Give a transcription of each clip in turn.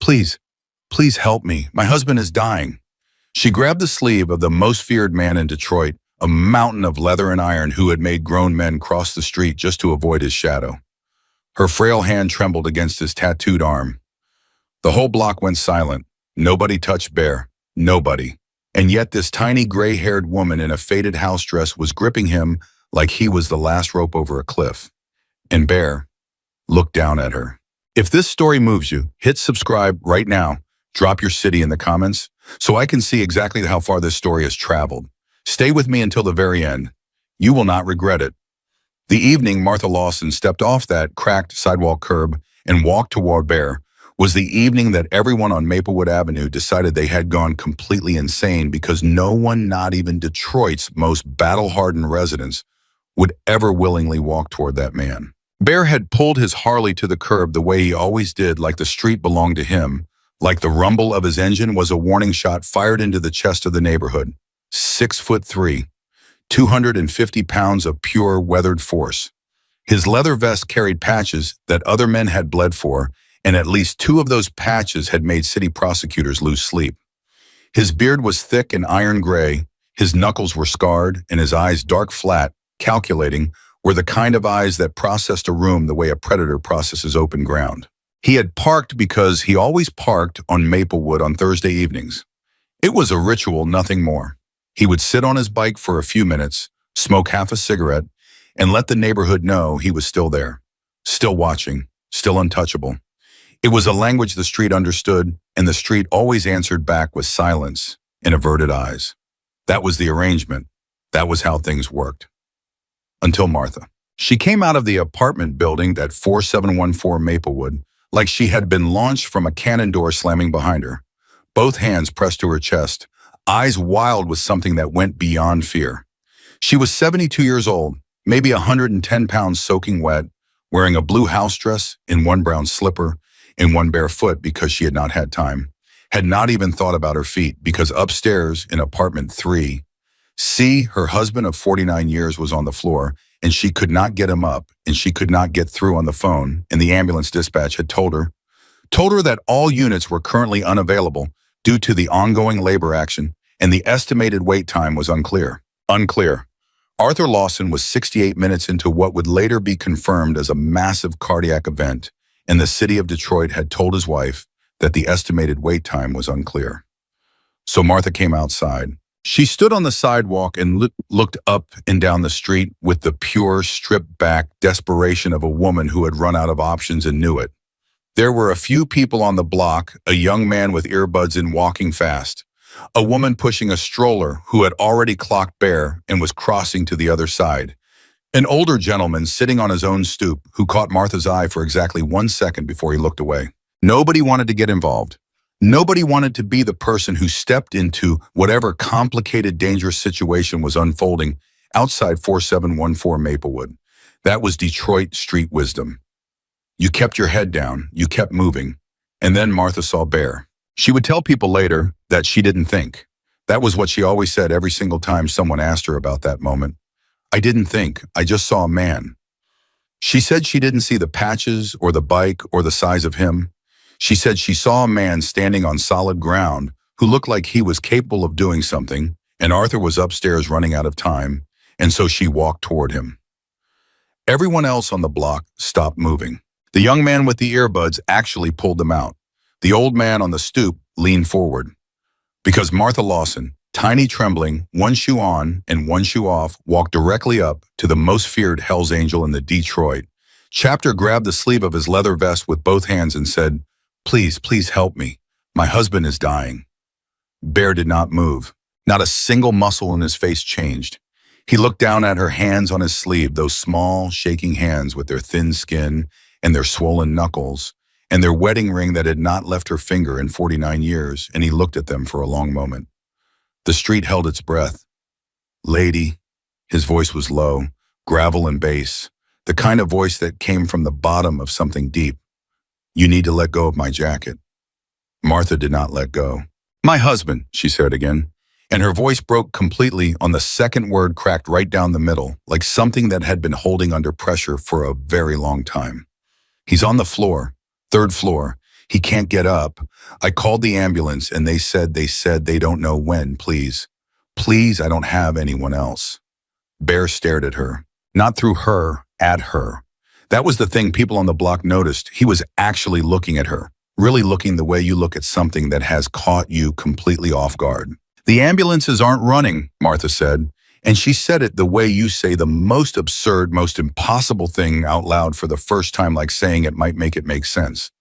Please, please help me. My husband is dying. She grabbed the sleeve of the most feared man in Detroit, a mountain of leather and iron who had made grown men cross the street just to avoid his shadow. Her frail hand trembled against his tattooed arm. The whole block went silent. Nobody touched Bear. Nobody. And yet this tiny gray-haired woman in a faded house dress was gripping him like he was the last rope over a cliff. And Bear looked down at her. If this story moves you, hit subscribe right now. Drop your city in the comments so I can see exactly how far this story has traveled. Stay with me until the very end. You will not regret it. The evening Martha Lawson stepped off that cracked sidewalk curb and walked toward Bear was the evening that everyone on Maplewood Avenue decided they had gone completely insane because no one, not even Detroit's most battle-hardened residents, would ever willingly walk toward that man. Bear had pulled his Harley to the curb the way he always did, like the street belonged to him, like the rumble of his engine was a warning shot fired into the chest of the neighborhood. 6'3", 250 pounds of pure weathered force. His leather vest carried patches that other men had bled for, and at least 2 of those patches had made city prosecutors lose sleep. His beard was thick and iron gray, his knuckles were scarred, and his eyes dark flat, calculating, were the kind of eyes that processed a room the way a predator processes open ground. He had parked because he always parked on Maplewood on Thursday evenings. It was a ritual, nothing more. He would sit on his bike for a few minutes, smoke half a cigarette, and let the neighborhood know he was still there, still watching, still untouchable. It was a language the street understood, and the street always answered back with silence and averted eyes. That was the arrangement. That was how things worked. Until Martha. She came out of the apartment building at 4714 Maplewood like she had been launched from a cannon door slamming behind her, both hands pressed to her chest, eyes wild with something that went beyond fear. She was 72 years old, maybe 110 pounds soaking wet, wearing a blue house dress and one brown slipper and one bare foot because she had not had time, had not even thought about her feet because upstairs in apartment 3, C, her husband of 49 years, was on the floor, and she could not get him up, and she could not get through on the phone, and the ambulance dispatch had told her that all units were currently unavailable due to the ongoing labor action, and the estimated wait time was unclear. Arthur Lawson was 68 minutes into what would later be confirmed as a massive cardiac event, and the city of Detroit had told his wife that the estimated wait time was unclear. So Martha came outside. She stood on the sidewalk and looked up and down the street with the pure, stripped-back desperation of a woman who had run out of options and knew it. There were a few people on the block, a young man with earbuds in walking fast, a woman pushing a stroller who had already clocked Bear and was crossing to the other side, an older gentleman sitting on his own stoop who caught Martha's eye for exactly 1 second before he looked away. Nobody wanted to get involved. Nobody wanted to be the person who stepped into whatever complicated, dangerous situation was unfolding outside 4714 Maplewood. That was Detroit street wisdom. You kept your head down, you kept moving, and then Martha saw Bear. She would tell people later that she didn't think. That was what she always said every single time someone asked her about that moment. I didn't think, I just saw a man. She said she didn't see the patches or the bike or the size of him. She said she saw a man standing on solid ground who looked like he was capable of doing something, and Arthur was upstairs running out of time, and so she walked toward him. Everyone else on the block stopped moving. The young man with the earbuds actually pulled them out. The old man on the stoop leaned forward. Because Martha Lawson, tiny trembling, one shoe on and one shoe off, walked directly up to the most feared Hell's Angel in the Detroit. Chapter grabbed the sleeve of his leather vest with both hands and said, "Please, please help me. My husband is dying." Bear did not move. Not a single muscle in his face changed. He looked down at her hands on his sleeve, those small, shaking hands with their thin skin and their swollen knuckles, and their wedding ring that had not left her finger in 49 years, and he looked at them for a long moment. The street held its breath. "Lady," his voice was low, gravel and bass, the kind of voice that came from the bottom of something deep. "You need to let go of my jacket." Martha did not let go. "My husband," she said again, and her voice broke completely on the second word, cracked right down the middle, like something that had been holding under pressure for a very long time. "He's on the floor, 3rd floor. He can't get up. I called the ambulance and they said they don't know when, please. Please, I don't have anyone else. Bear stared at her. Not through her, at her. That was the thing people on the block noticed. He was actually looking at her. Really looking the way you look at something that has caught you completely off guard. The ambulances aren't running, Martha said. And she said it the way you say the most absurd, most impossible thing out loud for the first time, like saying it might make it make sense.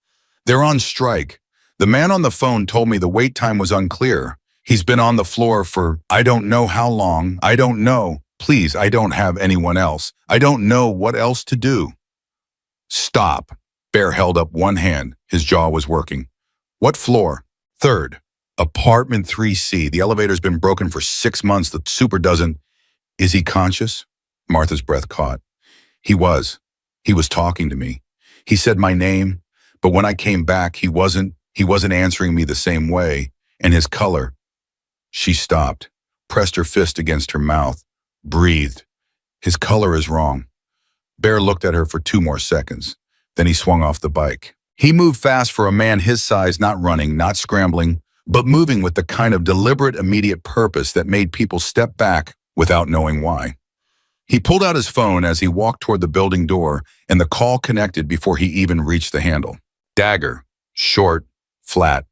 They're on strike. The man on the phone told me the wait time was unclear. He's been on the floor for I don't know how long. I don't know. Please, I don't have anyone else. I don't know what else to do. Stop. Bear held up one hand. His jaw was working. What floor? Third. Apartment 3C. The elevator's been broken for 6 months. The super doesn't. Is he conscious? Martha's breath caught. He was. He was talking to me. He said my name, but when I came back, he wasn't answering me the same way, and his color. She stopped, pressed her fist against her mouth, breathed. His color is wrong. Bear looked at her for 2 more seconds. Then he swung off the bike. He moved fast for a man his size, not running, not scrambling, but moving with the kind of deliberate, immediate purpose that made people step back without knowing why. He pulled out his phone as he walked toward the building door, and the call connected before he even reached the handle. Dagger. Short. Flat.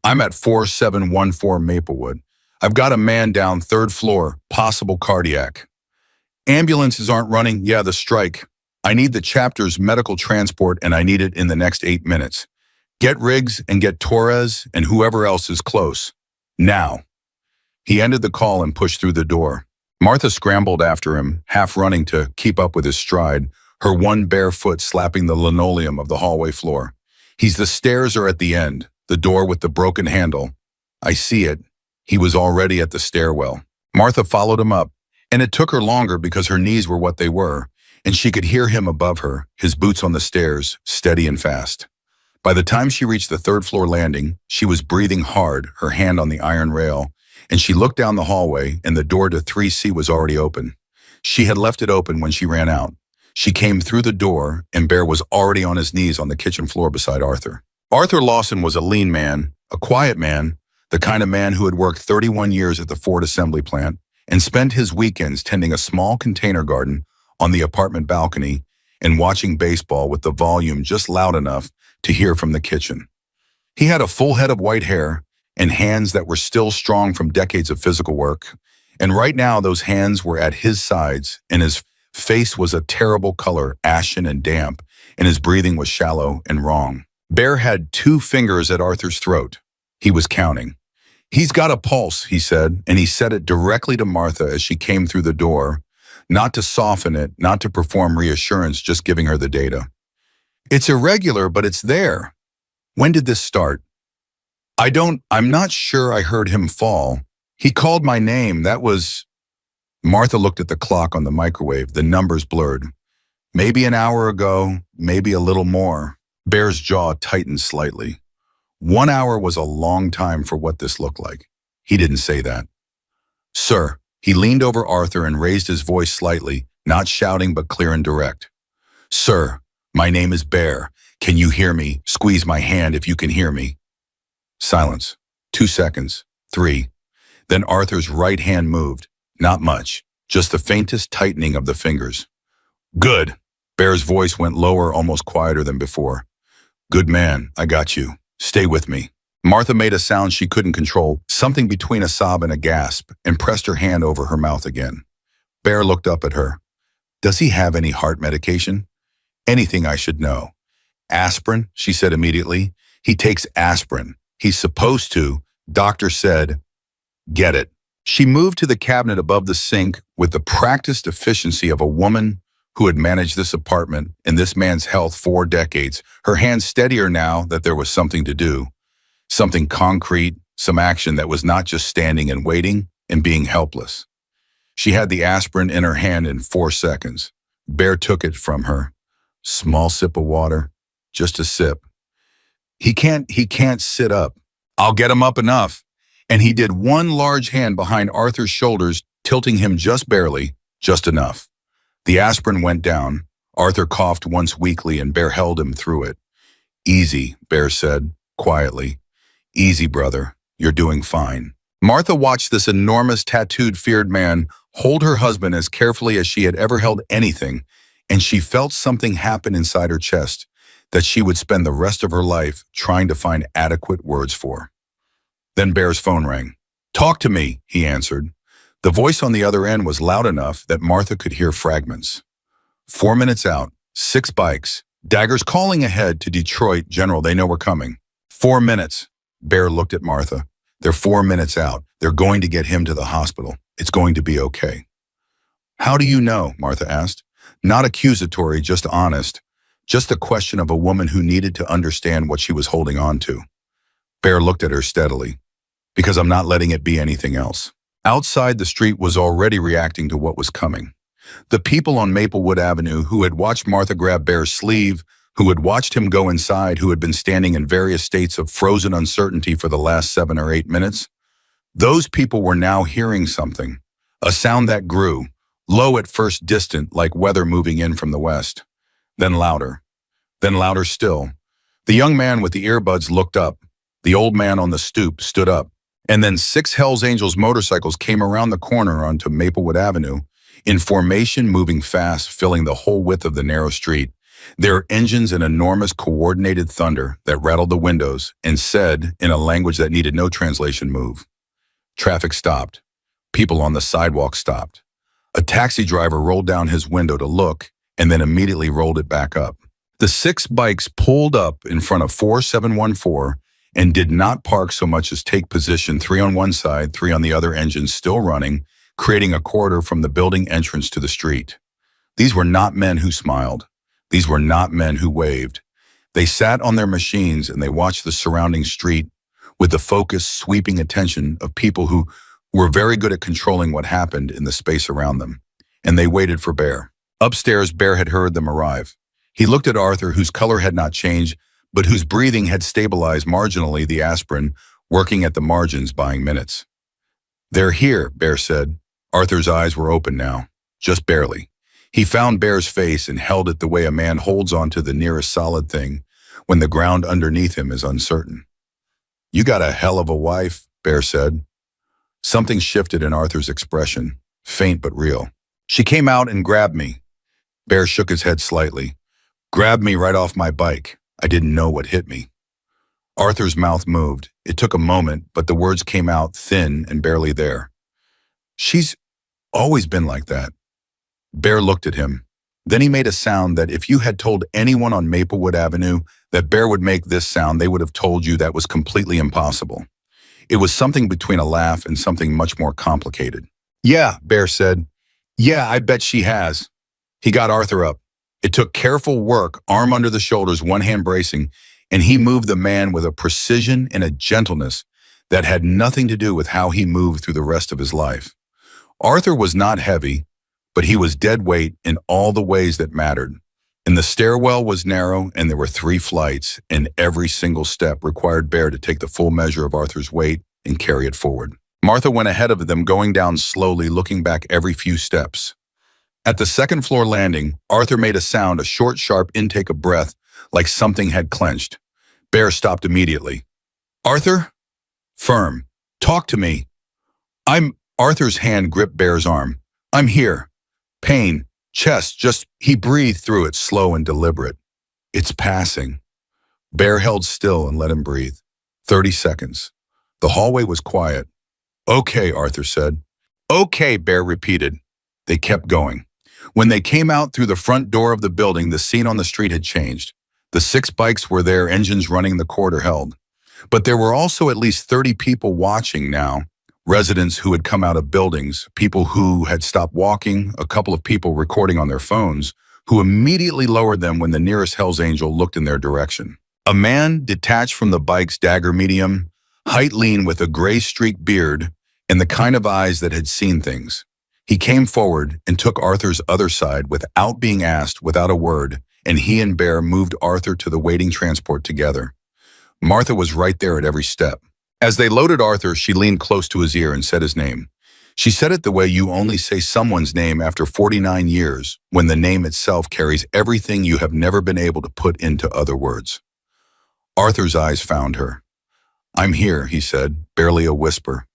I'm at 4714 Maplewood. I've got a man down 3rd floor, possible cardiac. Ambulances aren't running. Yeah, the strike. I need the chapter's medical transport and I need it in the next 8 minutes. Get Riggs and get Torres and whoever else is close. Now. He ended the call and pushed through the door. Martha scrambled after him, half running to keep up with his stride, her one bare foot slapping the linoleum of the hallway floor. The stairs are at the end, the door with the broken handle. I see it. He was already at the stairwell. Martha followed him up, and it took her longer because her knees were what they were, and she could hear him above her, his boots on the stairs, steady and fast. By the time she reached the 3rd floor landing, she was breathing hard, her hand on the iron rail, and she looked down the hallway, and the door to 3C was already open. She had left it open when she ran out. She came through the door, and Bear was already on his knees on the kitchen floor beside Arthur. Arthur Lawson was a lean man, a quiet man, the kind of man who had worked 31 years at the Ford assembly plant and spent his weekends tending a small container garden on the apartment balcony and watching baseball with the volume just loud enough to hear from the kitchen. He had a full head of white hair and hands that were still strong from decades of physical work. And right now, those hands were at his sides, and his face was a terrible color, ashen and damp, and his breathing was shallow and wrong. Bear had 2 fingers at Arthur's throat. He was counting. He's got a pulse, he said, and he said it directly to Martha as she came through the door, not to soften it, not to perform reassurance, just giving her the data. It's irregular, but it's there. When did this start? I'm not sure I heard him fall. He called my name. That was... Martha looked at the clock on the microwave, the numbers blurred. Maybe an hour ago, maybe a little more. Bear's jaw tightened slightly. 1 hour was a long time for what this looked like. He didn't say that. Sir, he leaned over Arthur and raised his voice slightly, not shouting but clear and direct. Sir, my name is Bear. Can you hear me? Squeeze my hand if you can hear me. Silence. 2 seconds. 3. Then Arthur's right hand moved. Not much. Just the faintest tightening of the fingers. Good. Bear's voice went lower, almost quieter than before. Good man, I got you. Stay with me. Martha made a sound she couldn't control, something between a sob and a gasp, and pressed her hand over her mouth again. Bear looked up at her. Does he have any heart medication? Anything I should know. Aspirin, she said immediately. He takes aspirin. He's supposed to. Doctor said, get it. She moved to the cabinet above the sink with the practiced efficiency of a woman who had managed this apartment and this man's health 4 decades, her hands steadier now that there was something to do. Something concrete, some action that was not just standing and waiting and being helpless. She had the aspirin in her hand in 4 seconds. Bear took it from her. Small sip of water, just a sip. He can't sit up. I'll get him up enough. And he did one large hand behind Arthur's shoulders, tilting him just barely, just enough. The aspirin went down. Arthur coughed once weakly and Bear held him through it. Easy, Bear said, quietly. Easy, brother. You're doing fine. Martha watched this enormous tattooed feared man hold her husband as carefully as she had ever held anything, and she felt something happen inside her chest that she would spend the rest of her life trying to find adequate words for. Then Bear's phone rang. "Talk to me," he answered. The voice on the other end was loud enough that Martha could hear fragments. 4 minutes out, 6 bikes, daggers calling ahead to Detroit. General, they know we're coming. 4 minutes. Bear looked at Martha. They're 4 minutes out. They're going to get him to the hospital. It's going to be okay. How do you know? Martha asked. Not accusatory, just honest. Just a question of a woman who needed to understand what she was holding on to. Bear looked at her steadily. Because I'm not letting it be anything else. Outside, the street was already reacting to what was coming. The people on Maplewood Avenue who had watched Martha grab Bear's sleeve, who had watched him go inside, who had been standing in various states of frozen uncertainty for the last 7 or 8 minutes, those people were now hearing something, a sound that grew, low at first, distant, like weather moving in from the west, then louder still. The young man with the earbuds looked up. The old man on the stoop stood up. And then 6 Hells Angels motorcycles came around the corner onto Maplewood Avenue, in formation, moving fast, filling the whole width of the narrow street. Their engines in enormous coordinated thunder that rattled the windows and said, in a language that needed no translation, move. Traffic stopped. People on the sidewalk stopped. A taxi driver rolled down his window to look and then immediately rolled it back up. The 6 bikes pulled up in front of 4714 and did not park so much as take position, 3 on one side, 3 on the other, engines still running, creating a corridor from the building entrance to the street. These were not men who smiled. These were not men who waved. They sat on their machines and they watched the surrounding street with the focused, sweeping attention of people who were very good at controlling what happened in the space around them. And they waited for Bear. Upstairs, Bear had heard them arrive. He looked at Arthur, whose color had not changed, but whose breathing had stabilized marginally, the aspirin working at the margins, buying minutes. They're here, Bear said. Arthur's eyes were open now, just barely. He found Bear's face and held it the way a man holds onto the nearest solid thing when the ground underneath him is uncertain. You got a hell of a wife, Bear said. Something shifted in Arthur's expression, faint but real. She came out and grabbed me. Bear shook his head slightly. Grabbed me right off my bike. I didn't know what hit me. Arthur's mouth moved. It took a moment, but the words came out thin and barely there. She's always been like that. Bear looked at him. Then he made a sound that if you had told anyone on Maplewood Avenue that Bear would make this sound, they would have told you that was completely impossible. It was something between a laugh and something much more complicated. Yeah, Bear said. Yeah, I bet she has. He got Arthur up. It took careful work, arm under the shoulders, one hand bracing, and he moved the man with a precision and a gentleness that had nothing to do with how he moved through the rest of his life. Arthur was not heavy, but he was dead weight in all the ways that mattered. And the stairwell was narrow, and there were 3 flights, and every single step required Bear to take the full measure of Arthur's weight and carry it forward. Martha went ahead of them, going down slowly, looking back every few steps. At the second floor landing, Arthur made a sound, a short, sharp intake of breath, like something had clenched. Bear stopped immediately. Arthur? Firm. Talk to me. Arthur's hand gripped Bear's arm. I'm here. Pain. Chest. He breathed through it, slow and deliberate. It's passing. Bear held still and let him breathe. 30 seconds. The hallway was quiet. Okay, Arthur said. Okay, Bear repeated. They kept going. When they came out through the front door of the building, the scene on the street had changed. The 6 bikes were there, engines running, the corridor held. But there were also at least 30 people watching now. Residents who had come out of buildings, people who had stopped walking, a couple of people recording on their phones, who immediately lowered them when the nearest Hells Angel looked in their direction. A man detached from the bike's dagger medium, height lean with a gray-streaked beard, and the kind of eyes that had seen things. He came forward and took Arthur's other side without being asked, without a word, and he and Bear moved Arthur to the waiting transport together. Martha was right there at every step. As they loaded Arthur, she leaned close to his ear and said his name. She said it the way you only say someone's name after 49 years, when the name itself carries everything you have never been able to put into other words. Arthur's eyes found her. "I'm here," he said, barely a whisper.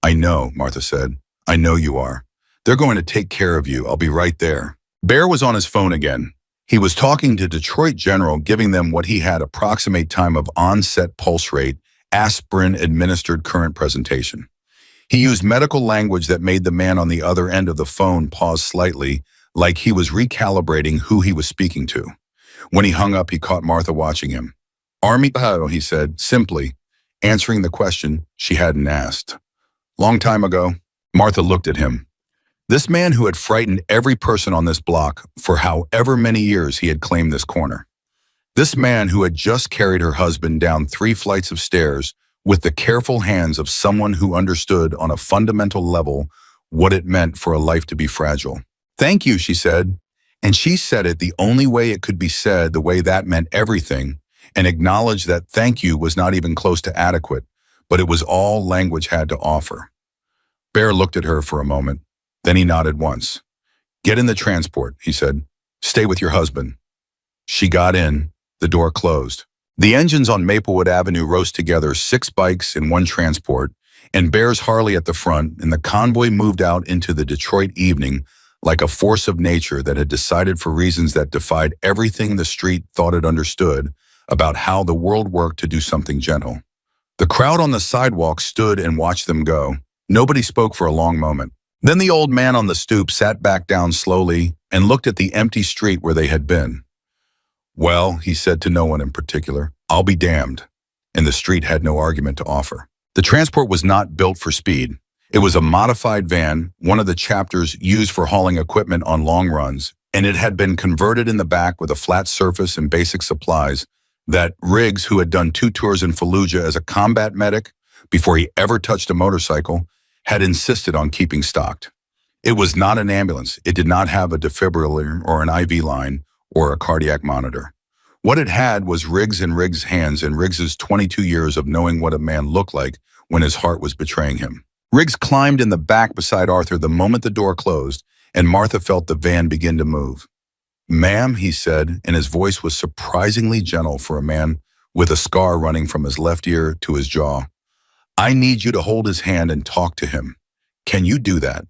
"I know," Martha said. "I know you are. They're going to take care of you. I'll be right there." Bear was on his phone again. He was talking to Detroit General, giving them what he had approximate time of onset pulse rate, aspirin-administered current presentation. He used medical language that made the man on the other end of the phone pause slightly, like he was recalibrating who he was speaking to. When he hung up, he caught Martha watching him. "Army," he said, simply, answering the question she hadn't asked. "Long time ago." Martha looked at him. This man who had frightened every person on this block for however many years he had claimed this corner. This man who had just carried her husband down 3 flights of stairs with the careful hands of someone who understood on a fundamental level what it meant for a life to be fragile. "Thank you," she said. And she said it the only way it could be said, the way that meant everything, and acknowledged that thank you was not even close to adequate, but it was all language had to offer. Bear looked at her for a moment. Then he nodded once. "Get in the transport," he said. "Stay with your husband." She got in. The door closed. The engines on Maplewood Avenue rose together, 6 bikes in 1 transport, and Bear's Harley at the front, and the convoy moved out into the Detroit evening like a force of nature that had decided for reasons that defied everything the street thought it understood about how the world worked to do something gentle. The crowd on the sidewalk stood and watched them go. Nobody spoke for a long moment. Then the old man on the stoop sat back down slowly and looked at the empty street where they had been. "Well," he said to no one in particular, "I'll be damned." And the street had no argument to offer. The transport was not built for speed. It was a modified van, one of the chapters used for hauling equipment on long runs, and it had been converted in the back with a flat surface and basic supplies that Riggs, who had done 2 tours in Fallujah as a combat medic before he ever touched a motorcycle, had insisted on keeping stocked. It was not an ambulance. It did not have a defibrillator or an IV line or a cardiac monitor. What it had was Riggs and Riggs' hands and Riggs's 22 years of knowing what a man looked like when his heart was betraying him. Riggs climbed in the back beside Arthur the moment the door closed, and Martha felt the van begin to move. "Ma'am," he said, and his voice was surprisingly gentle for a man with a scar running from his left ear to his jaw. "I need you to hold his hand and talk to him. Can you do that?"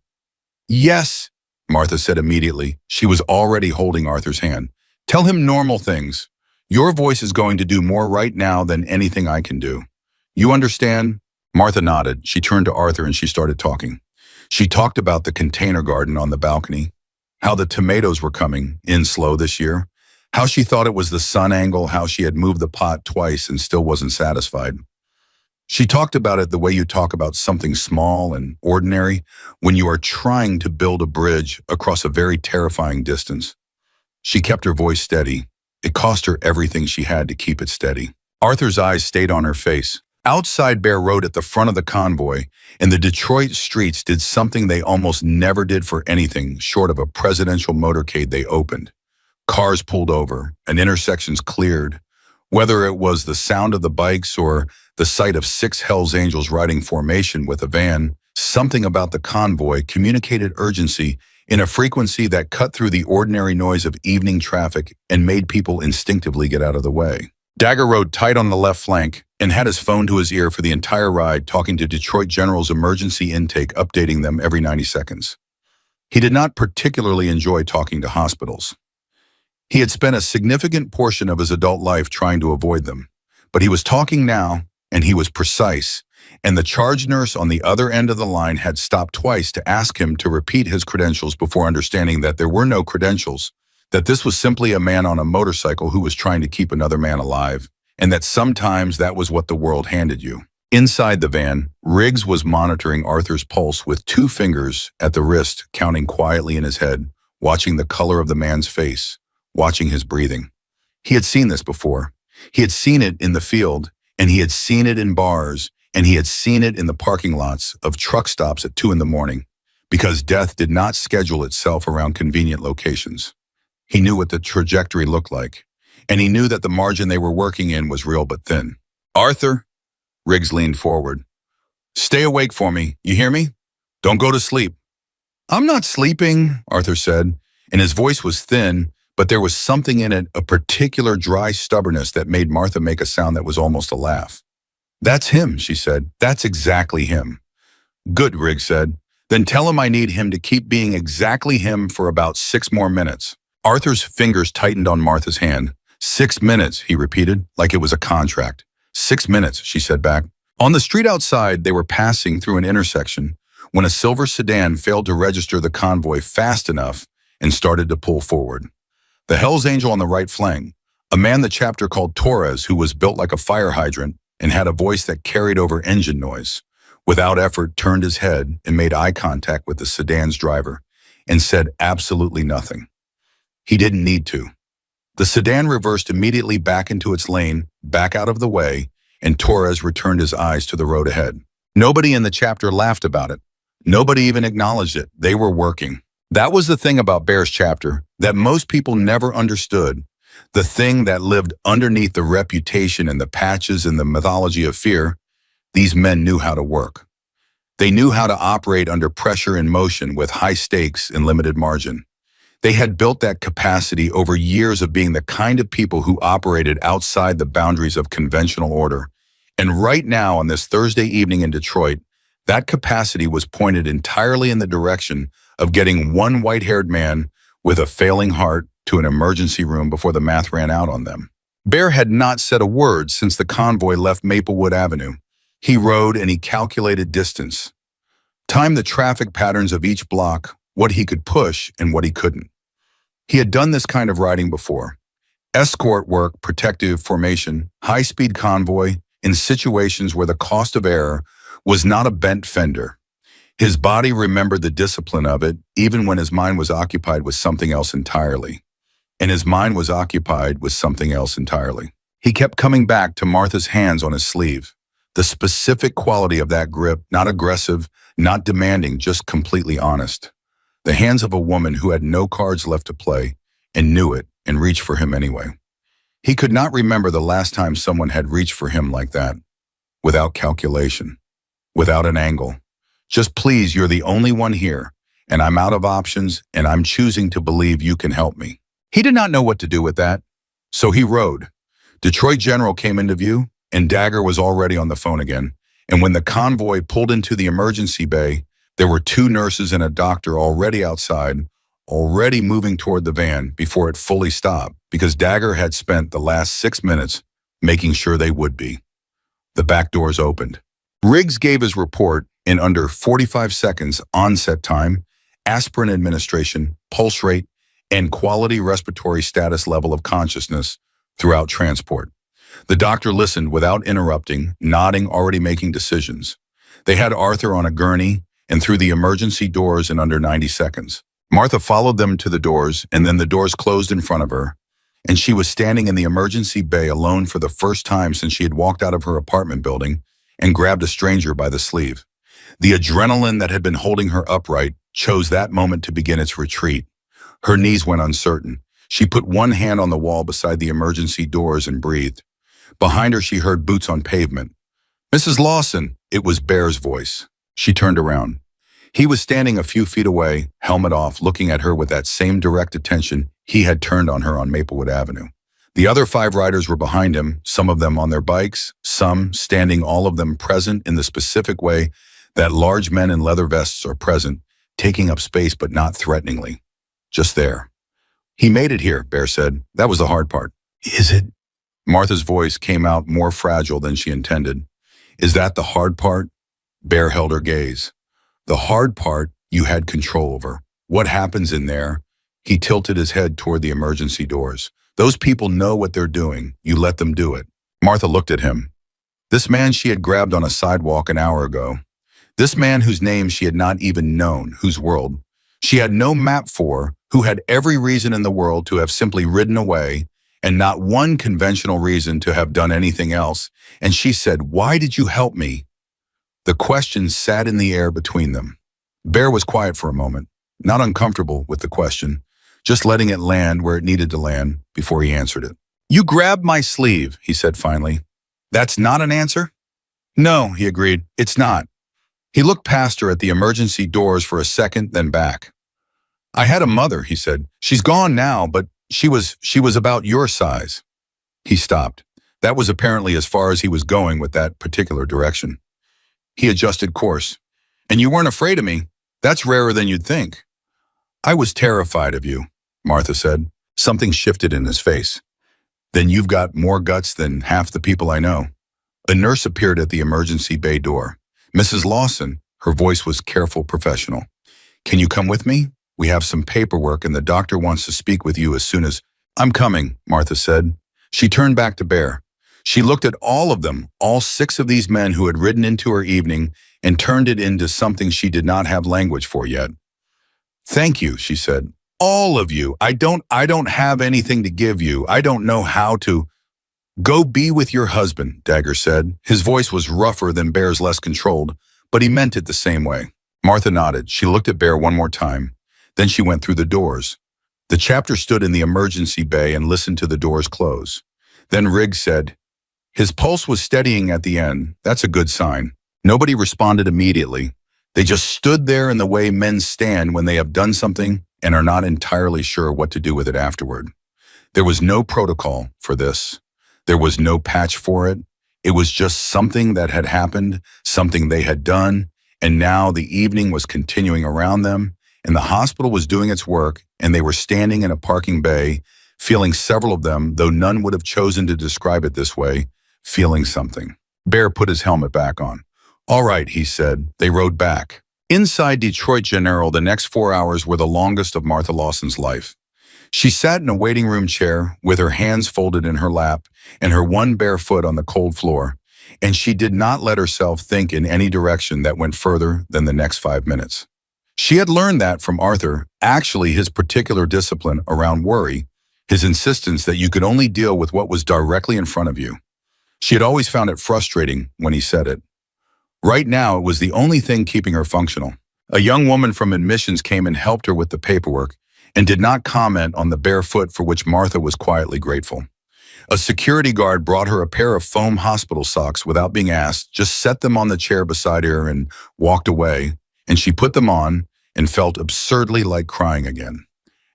"Yes," Martha said immediately. She was already holding Arthur's hand. "Tell him normal things. Your voice is going to do more right now than anything I can do. You understand?" Martha nodded. She turned to Arthur and she started talking. She talked about the container garden on the balcony, how the tomatoes were coming in slow this year, how she thought it was the sun angle, how she had moved the pot twice and still wasn't satisfied. She talked about it the way you talk about something small and ordinary when you are trying to build a bridge across a very terrifying distance. She kept her voice steady. It cost her everything she had to keep it steady. Arthur's eyes stayed on her face. Outside, Bear rode at the front of the convoy, and the Detroit streets did something they almost never did for anything short of a presidential motorcade they opened. Cars pulled over, and intersections cleared. Whether it was the sound of the bikes or the sight of 6 Hells Angels riding formation with a van, something about the convoy communicated urgency in a frequency that cut through the ordinary noise of evening traffic and made people instinctively get out of the way. Dagger rode tight on the left flank and had his phone to his ear for the entire ride, talking to Detroit General's emergency intake, updating them every 90 seconds. He did not particularly enjoy talking to hospitals. He had spent a significant portion of his adult life trying to avoid them, but he was talking now, and he was precise, and the charge nurse on the other end of the line had stopped twice to ask him to repeat his credentials before understanding that there were no credentials, that this was simply a man on a motorcycle who was trying to keep another man alive, and that sometimes that was what the world handed you. Inside the van, Riggs was monitoring Arthur's pulse with 2 fingers at the wrist, counting quietly in his head, watching the color of the man's face, watching his breathing. He had seen this before. He had seen it in the field, and he had seen it in bars, and he had seen it in the parking lots of truck stops at 2 in the morning, because death did not schedule itself around convenient locations. He knew what the trajectory looked like, and he knew that the margin they were working in was real but thin. "Arthur," Riggs leaned forward. "Stay awake for me, you hear me? Don't go to sleep." "I'm not sleeping," Arthur said, and his voice was thin, but there was something in it, a particular dry stubbornness that made Martha make a sound that was almost a laugh. "That's him," she said. "That's exactly him." "Good," Riggs said. "Then tell him I need him to keep being exactly him for about 6 more minutes." Arthur's fingers tightened on Martha's hand. 6 minutes, he repeated, like it was a contract. 6 minutes, she said back. On the street outside, they were passing through an intersection when a silver sedan failed to register the convoy fast enough and started to pull forward. The Hell's Angel on the right flank, a man the chapter called Torres, who was built like a fire hydrant and had a voice that carried over engine noise, without effort turned his head and made eye contact with the sedan's driver and said absolutely nothing. He didn't need to. The sedan reversed immediately back into its lane, back out of the way, and Torres returned his eyes to the road ahead. Nobody in the chapter laughed about it. Nobody even acknowledged it. They were working. That was the thing about Bear's chapter that most people never understood, the thing that lived underneath the reputation and the patches and the mythology of fear. These men knew how to work. They knew how to operate under pressure and motion with high stakes and limited margin. They had built that capacity over years of being the kind of people who operated outside the boundaries of conventional order. And right now, on this Thursday evening in Detroit, that capacity was pointed entirely in the direction of getting one white-haired man with a failing heart to an emergency room before the math ran out on them. Bear had not said a word since the convoy left Maplewood Avenue. He rode and he calculated distance, timed the traffic patterns of each block, what he could push and what he couldn't. He had done this kind of riding before. Escort work, protective formation, high-speed convoy, in situations where the cost of error was not a bent fender. His body remembered the discipline of it, even when his mind was occupied with something else entirely. And his mind was occupied with something else entirely. He kept coming back to Martha's hands on his sleeve. The specific quality of that grip, not aggressive, not demanding, just completely honest. The hands of a woman who had no cards left to play and knew it and reached for him anyway. He could not remember the last time someone had reached for him like that, without calculation, without an angle. Just please, you're the only one here, and I'm out of options, and I'm choosing to believe you can help me. He did not know what to do with that, so he rode. Detroit General came into view, and Dagger was already on the phone again, and when the convoy pulled into the emergency bay, there were 2 nurses and a doctor already outside, already moving toward the van before it fully stopped, because Dagger had spent the last 6 minutes making sure they would be. The back doors opened. Riggs gave his report in under 45 seconds onset time, aspirin administration, pulse rate, and quality respiratory status level of consciousness throughout transport. The doctor listened without interrupting, nodding, already making decisions. They had Arthur on a gurney and through the emergency doors in under 90 seconds. Martha followed them to the doors, and then the doors closed in front of her, and she was standing in the emergency bay alone for the first time since she had walked out of her apartment building and grabbed a stranger by the sleeve. The adrenaline that had been holding her upright chose that moment to begin its retreat. Her knees went uncertain. She put one hand on the wall beside the emergency doors and breathed. Behind her, she heard boots on pavement. "Mrs. Lawson," it was Bear's voice. She turned around. He was standing a few feet away, helmet off, looking at her with that same direct attention he had turned on her on Maplewood Avenue. The other 5 riders were behind him, some of them on their bikes, some standing, all of them present in the specific way that large men in leather vests are present, taking up space but not threateningly. Just there. "He made it here," Bear said. "That was the hard part." "Is it?" Martha's voice came out more fragile than she intended. "Is that the hard part?" Bear held her gaze. "The hard part you had control over. What happens in there?" He tilted his head toward the emergency doors. "Those people know what they're doing. You let them do it." Martha looked at him. This man she had grabbed on a sidewalk an hour ago. This man whose name she had not even known, whose world she had no map for, who had every reason in the world to have simply ridden away, and not one conventional reason to have done anything else. And she said, "Why did you help me?" The question sat in the air between them. Bear was quiet for a moment, not uncomfortable with the question, just letting it land where it needed to land before he answered it. "You grabbed my sleeve," he said finally. "That's not an answer?" "No," he agreed, "it's not." He looked past her at the emergency doors for a second, then back. "I had a mother," he said. "She's gone now, but She was about your size. He stopped. That was apparently as far as he was going with that particular direction. He adjusted course. And you weren't afraid of me. That's rarer than you'd think. I was terrified of you, Martha said. Something shifted in his face. Then you've got more guts than half the people I know. A nurse appeared at the emergency bay door. Mrs. Lawson, her voice was careful, professional. Can you come with me? We have some paperwork and the doctor wants to speak with you as soon as... I'm coming, Martha said. She turned back to Bear. She looked at all of them, all 6 of these men who had ridden into her evening and turned it into something she did not have language for yet. Thank you, she said. All of you. I don't have anything to give you. I don't know how to... Go be with your husband, Dagger said. His voice was rougher than Bear's, less controlled, but he meant it the same way. Martha nodded. She looked at Bear one more time. Then she went through the doors. The chapter stood in the emergency bay and listened to the doors close. Then Riggs said, his pulse was steadying at the end. That's a good sign. Nobody responded immediately. They just stood there in the way men stand when they have done something and are not entirely sure what to do with it afterward. There was no protocol for this. There was no patch for it. It was just something that had happened, something they had done, and now the evening was continuing around them, and the hospital was doing its work, and they were standing in a parking bay, feeling, several of them, though none would have chosen to describe it this way, feeling something. Bear put his helmet back on. All right, he said. They rode back. Inside Detroit General, the next 4 hours were the longest of Martha Lawson's life. She sat in a waiting room chair with her hands folded in her lap and her one bare foot on the cold floor, and she did not let herself think in any direction that went further than the next 5 minutes. She had learned that from Arthur, actually his particular discipline around worry, his insistence that you could only deal with what was directly in front of you. She had always found it frustrating when he said it. Right now, it was the only thing keeping her functional. A young woman from admissions came and helped her with the paperwork and did not comment on the bare foot, for which Martha was quietly grateful. A security guard brought her a pair of foam hospital socks without being asked, just set them on the chair beside her and walked away, and she put them on and felt absurdly like crying again.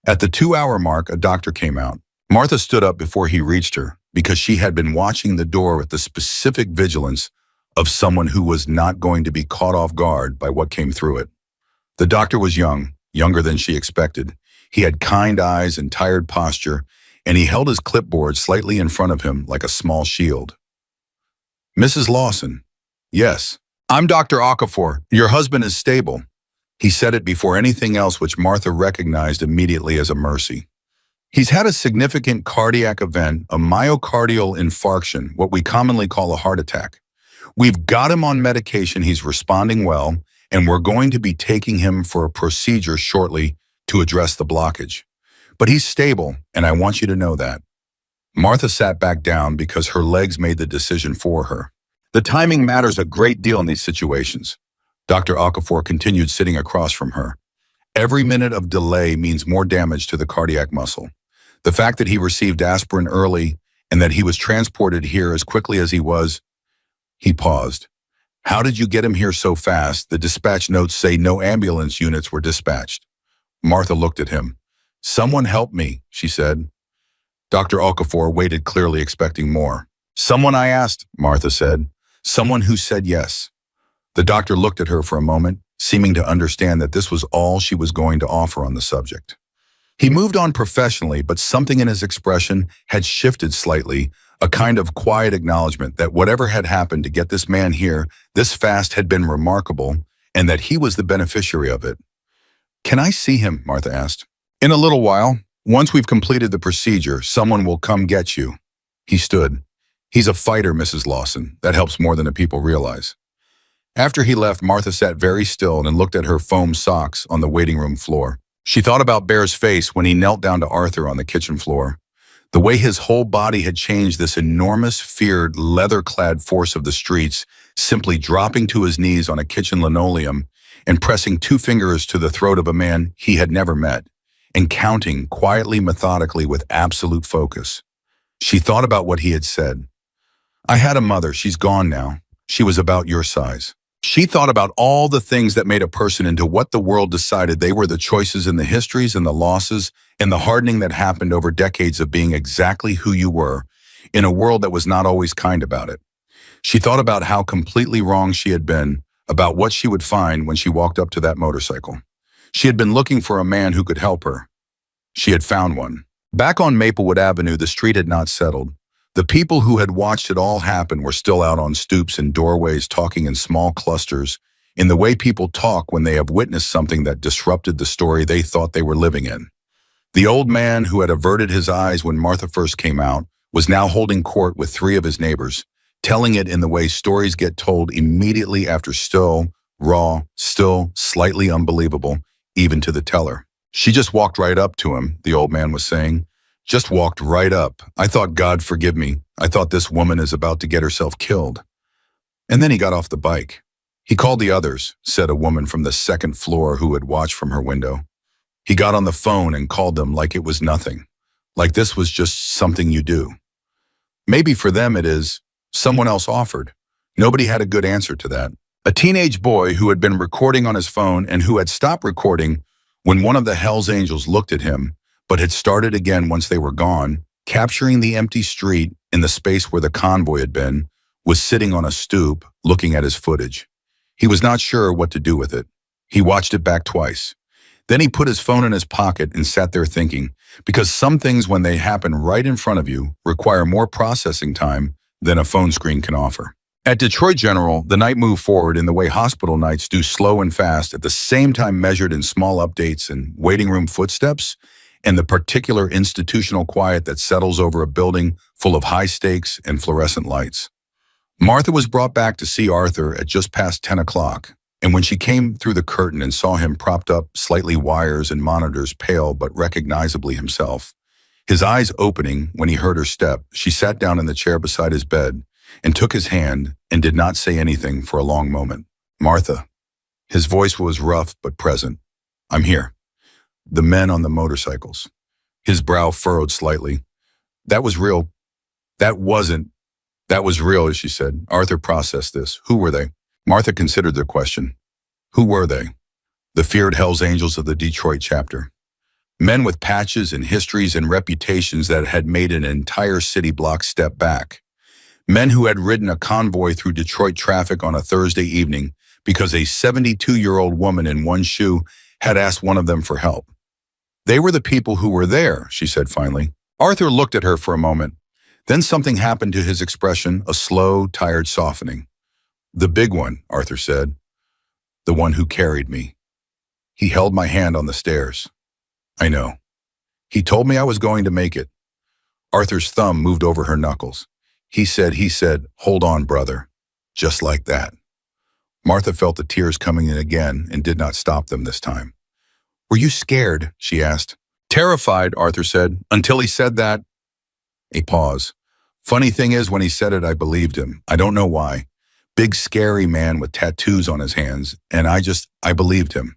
At the 2-hour mark, a doctor came out. Martha stood up before he reached her because she had been watching the door with the specific vigilance of someone who was not going to be caught off guard by what came through it. The doctor was young, younger than she expected. He had kind eyes and tired posture, and he held his clipboard slightly in front of him like a small shield. Mrs. Lawson. Yes. I'm Dr. Okafor. Your husband is stable. He said it before anything else, which Martha recognized immediately as a mercy. He's had a significant cardiac event, a myocardial infarction, what we commonly call a heart attack. We've got him on medication, he's responding well, and we're going to be taking him for a procedure shortly to address the blockage. But he's stable, and I want you to know that. Martha sat back down because her legs made the decision for her. The timing matters a great deal in these situations. Dr. Okafor continued, sitting across from her. Every minute of delay means more damage to the cardiac muscle. The fact that he received aspirin early and that he was transported here as quickly as he was... He paused. How did you get him here so fast? The dispatch notes say no ambulance units were dispatched. Martha looked at him. Someone help me, she said. Dr. Okafor waited, clearly expecting more. Someone, I asked, Martha said. Someone who said yes. The doctor looked at her for a moment, seeming to understand that this was all she was going to offer on the subject. He moved on professionally, but something in his expression had shifted slightly, a kind of quiet acknowledgement that whatever had happened to get this man here this fast had been remarkable, and that he was the beneficiary of it. Can I see him? Martha asked. In a little while. Once we've completed the procedure, someone will come get you. He stood. He's a fighter, Mrs. Lawson. That helps more than the people realize. After he left, Martha sat very still and looked at her foam socks on the waiting room floor. She thought about Bear's face when he knelt down to Arthur on the kitchen floor. The way his whole body had changed, this enormous, feared, leather-clad force of the streets, simply dropping to his knees on a kitchen linoleum and pressing 2 fingers to the throat of a man he had never met, and counting quietly, methodically, with absolute focus. She thought about what he had said. I had a mother, she's gone now. She was about your size. She thought about all the things that made a person into what the world decided they were, the choices and the histories and the losses and the hardening that happened over decades of being exactly who you were in a world that was not always kind about it. She thought about how completely wrong she had been, about what she would find when she walked up to that motorcycle. She had been looking for a man who could help her. She had found one. Back on Maplewood Avenue, the street had not settled. The people who had watched it all happen were still out on stoops and doorways talking in small clusters, in the way people talk when they have witnessed something that disrupted the story they thought they were living in. The old man who had averted his eyes when Martha first came out was now holding court with three of his neighbors, telling it in the way stories get told immediately after, still raw, still slightly unbelievable, even to the teller. She just walked right up to him, the old man was saying. Just walked right up. I thought, God forgive me. I thought this woman is about to get herself killed. And then he got off the bike. He called the others, said a woman from the second floor who had watched from her window. He got on the phone and called them like it was nothing, like this was just something you do. Maybe for them it is. Someone else offered. Nobody had a good answer to that. A teenage boy who had been recording on his phone and who had stopped recording when one of the Hells Angels looked at him, but had started again once they were gone, capturing the empty street in the space where the convoy had been, was sitting on a stoop looking at his footage. He was not sure what to do with it. He watched it back twice. Then he put his phone in his pocket and sat there thinking, because some things when they happen right in front of you require more processing time than a phone screen can offer. At Detroit General, the night moved forward in the way hospital nights do, slow and fast, at the same time measured in small updates and waiting room footsteps, and the particular institutional quiet that settles over a building full of high stakes and fluorescent lights. Martha was brought back to see Arthur at just past 10 o'clock, and when she came through the curtain and saw him propped up, slightly wires and monitors, pale but recognizably himself, his eyes opening when he heard her step, she sat down in the chair beside his bed and took his hand and did not say anything for a long moment. Martha. His voice was rough but present. I'm here. The men on the motorcycles. His brow furrowed slightly. That was real. That wasn't. That was real, as she said. Arthur processed this. Who were they? Martha considered their question. Who were they? The feared Hells Angels of the Detroit chapter. Men with patches and histories and reputations that had made an entire city block step back. Men who had ridden a convoy through Detroit traffic on a Thursday evening because a 72-year-old woman in one shoe had asked one of them for help. They were the people who were there, she said finally. Arthur looked at her for a moment. Then something happened to his expression, a slow, tired softening. The big one, Arthur said. The one who carried me. He held my hand on the stairs. I know. He told me I was going to make it. Arthur's thumb moved over her knuckles. He said, hold on, brother. Just like that. Martha felt the tears coming in again and did not stop them this time. Were you scared? She asked. Terrified, Arthur said, until he said that. A pause. Funny thing is, when he said it, I believed him. I don't know why. Big, scary man with tattoos on his hands, and I believed him.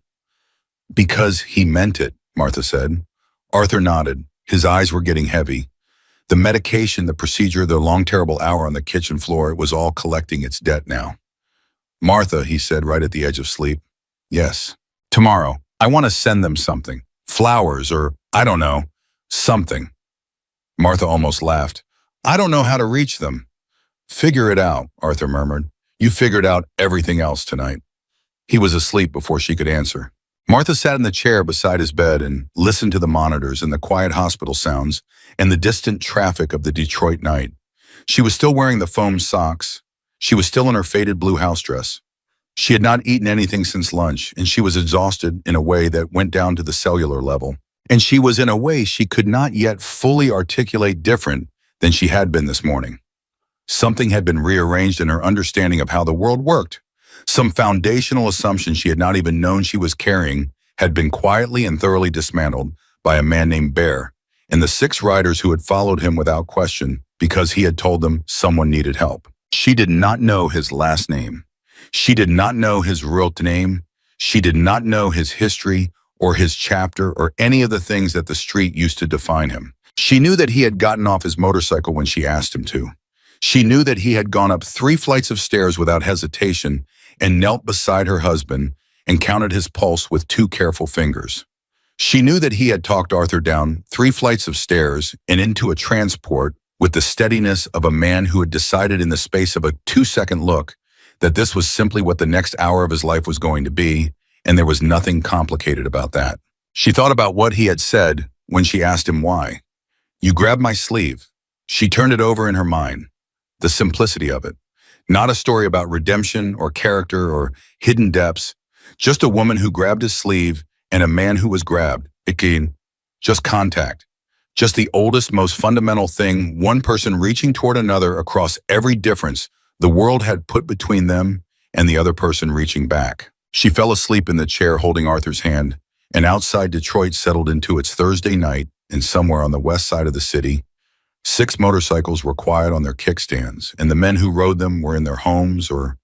Because he meant it, Martha said. Arthur nodded. His eyes were getting heavy. The medication, the procedure, the long, terrible hour on the kitchen floor, it was all collecting its debt now. Martha, he said right at the edge of sleep. Yes. Tomorrow, I want to send them something. Flowers or, I don't know, something. Martha almost laughed. I don't know how to reach them. Figure it out, Arthur murmured. You figured out everything else tonight. He was asleep before she could answer. Martha sat in the chair beside his bed and listened to the monitors and the quiet hospital sounds and the distant traffic of the Detroit night. She was still wearing the foam socks. She was still in her faded blue house dress. She had not eaten anything since lunch, and she was exhausted in a way that went down to the cellular level. And she was in a way she could not yet fully articulate different than she had been this morning. Something had been rearranged in her understanding of how the world worked. Some foundational assumption she had not even known she was carrying had been quietly and thoroughly dismantled by a man named Bear and the 6 riders who had followed him without question because he had told them someone needed help. She did not know his last name. She did not know his real name. She did not know his history or his chapter or any of the things that the street used to define him. She knew that he had gotten off his motorcycle when she asked him to. She knew that he had gone up 3 flights of stairs without hesitation and knelt beside her husband and counted his pulse with 2 careful fingers. She knew that he had talked Arthur down 3 flights of stairs and into a transport with the steadiness of a man who had decided in the space of a 2-second look that this was simply what the next hour of his life was going to be, and there was nothing complicated about that. She thought about what he had said when she asked him why. "You grabbed my sleeve." She turned it over in her mind. The simplicity of it. Not a story about redemption or character or hidden depths. Just a woman who grabbed his sleeve and a man who was grabbed. Again, just contact. Just the oldest, most fundamental thing, one person reaching toward another across every difference the world had put between them and the other person reaching back. She fell asleep in the chair holding Arthur's hand, and outside Detroit settled into its Thursday night, and somewhere on the west side of the city, 6 motorcycles were quiet on their kickstands, and the men who rode them were in their homes or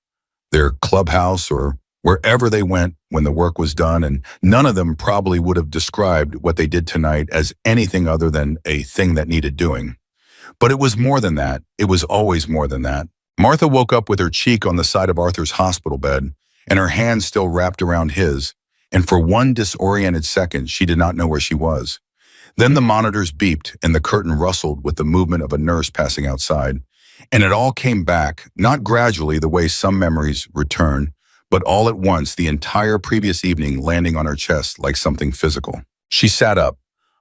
their clubhouse or wherever they went when the work was done, and none of them probably would have described what they did tonight as anything other than a thing that needed doing. But it was more than that. It was always more than that. Martha woke up with her cheek on the side of Arthur's hospital bed, and her hand still wrapped around his, and for one disoriented second, she did not know where she was. Then the monitors beeped, and the curtain rustled with the movement of a nurse passing outside, and it all came back, not gradually the way some memories return, but all at once, the entire previous evening landing on her chest like something physical. She sat up.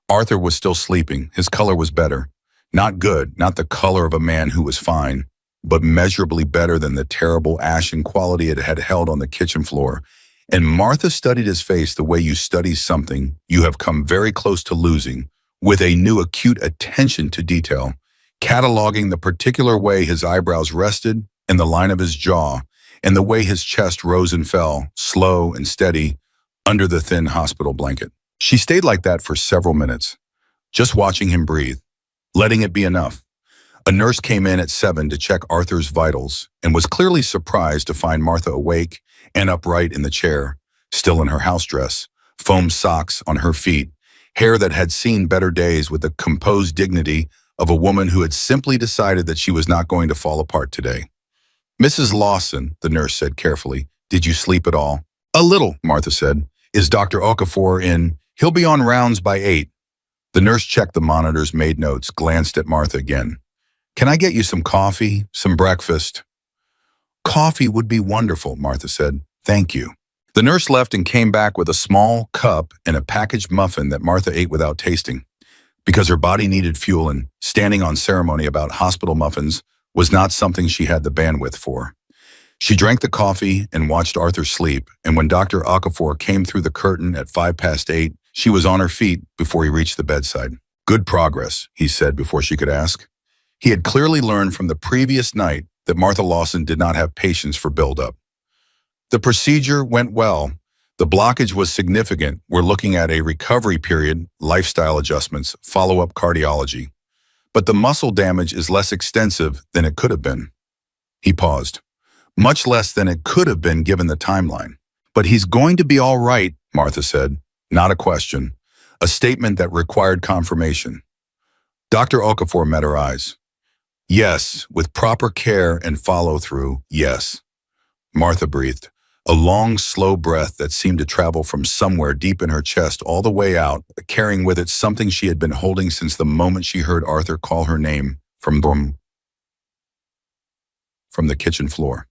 Arthur was still sleeping. His color was better. Not good, not the color of a man who was fine, but measurably better than the terrible ashen quality it had held on the kitchen floor. And Martha studied his face the way you study something you have come very close to losing, with a new acute attention to detail, cataloging the particular way his eyebrows rested and the line of his jaw, and the way his chest rose and fell, slow and steady, under the thin hospital blanket. She stayed like that for several minutes, just watching him breathe, letting it be enough. A nurse came in at 7 to check Arthur's vitals and was clearly surprised to find Martha awake and upright in the chair, still in her house dress, foam socks on her feet, hair that had seen better days with the composed dignity of a woman who had simply decided that she was not going to fall apart today. "Mrs. Lawson," the nurse said carefully, "did you sleep at all?" "A little," Martha said. "Is Dr. Okafor in?" "He'll be on rounds by 8. The nurse checked the monitors, made notes, glanced at Martha again. "Can I get you some coffee, some breakfast?" "Coffee would be wonderful," Martha said. "Thank you." The nurse left and came back with a small cup and a packaged muffin that Martha ate without tasting, because her body needed fuel, and standing on ceremony about hospital muffins was not something she had the bandwidth for. She drank the coffee and watched Arthur sleep, and when Dr. Okafor came through the curtain at 8:05, she was on her feet before he reached the bedside. "Good progress," he said before she could ask. He had clearly learned from the previous night that Martha Lawson did not have patience for buildup. "The procedure went well. The blockage was significant. We're looking at a recovery period, lifestyle adjustments, follow-up cardiology. But the muscle damage is less extensive than it could have been." He paused. "Much less than it could have been given the timeline. But he's going to be all right," Martha said. Not a question. A statement that required confirmation. Dr. Okafor met her eyes. "Yes, with proper care and follow-through, yes." Martha breathed, a long, slow breath that seemed to travel from somewhere deep in her chest all the way out, carrying with it something she had been holding since the moment she heard Arthur call her name from the kitchen floor.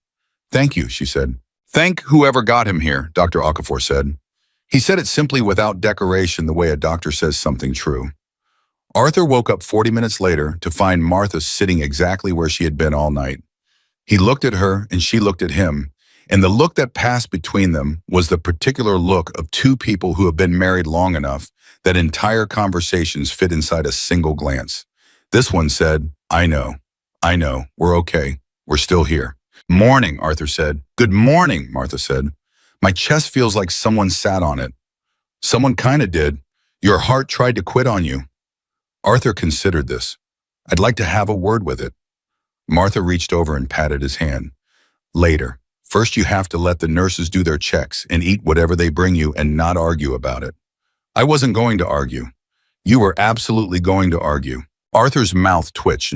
"Thank you," she said. "Thank whoever got him here," Dr. Okafor said. He said it simply without decoration, the way a doctor says something true. Arthur woke up 40 minutes later to find Martha sitting exactly where she had been all night. He looked at her and she looked at him, and the look that passed between them was the particular look of two people who have been married long enough that entire conversations fit inside a single glance. This one said, I know, we're okay, we're still here." "Morning," Arthur said. "Good morning," Martha said. "My chest feels like someone sat on it." "Someone kinda did. Your heart tried to quit on you." Arthur considered this. "I'd like to have a word with it." Martha reached over and patted his hand. "Later. First you have to let the nurses do their checks and eat whatever they bring you and not argue about it." "I wasn't going to argue." "You were absolutely going to argue." Arthur's mouth twitched.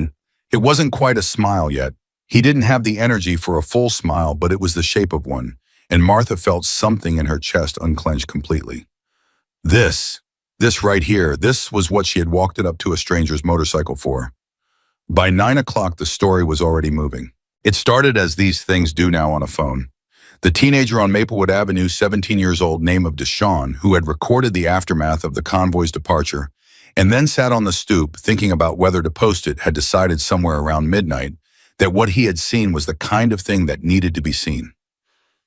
It wasn't quite a smile yet. He didn't have the energy for a full smile, but it was the shape of one, and Martha felt something in her chest unclench completely. "This," This right here, this was what she had walked it up to a stranger's motorcycle for. By 9 o'clock, the story was already moving. It started as these things do now on a phone. The teenager on Maplewood Avenue, 17 years old, name of Deshawn, who had recorded the aftermath of the convoy's departure, and then sat on the stoop thinking about whether to post it, had decided somewhere around midnight that what he had seen was the kind of thing that needed to be seen.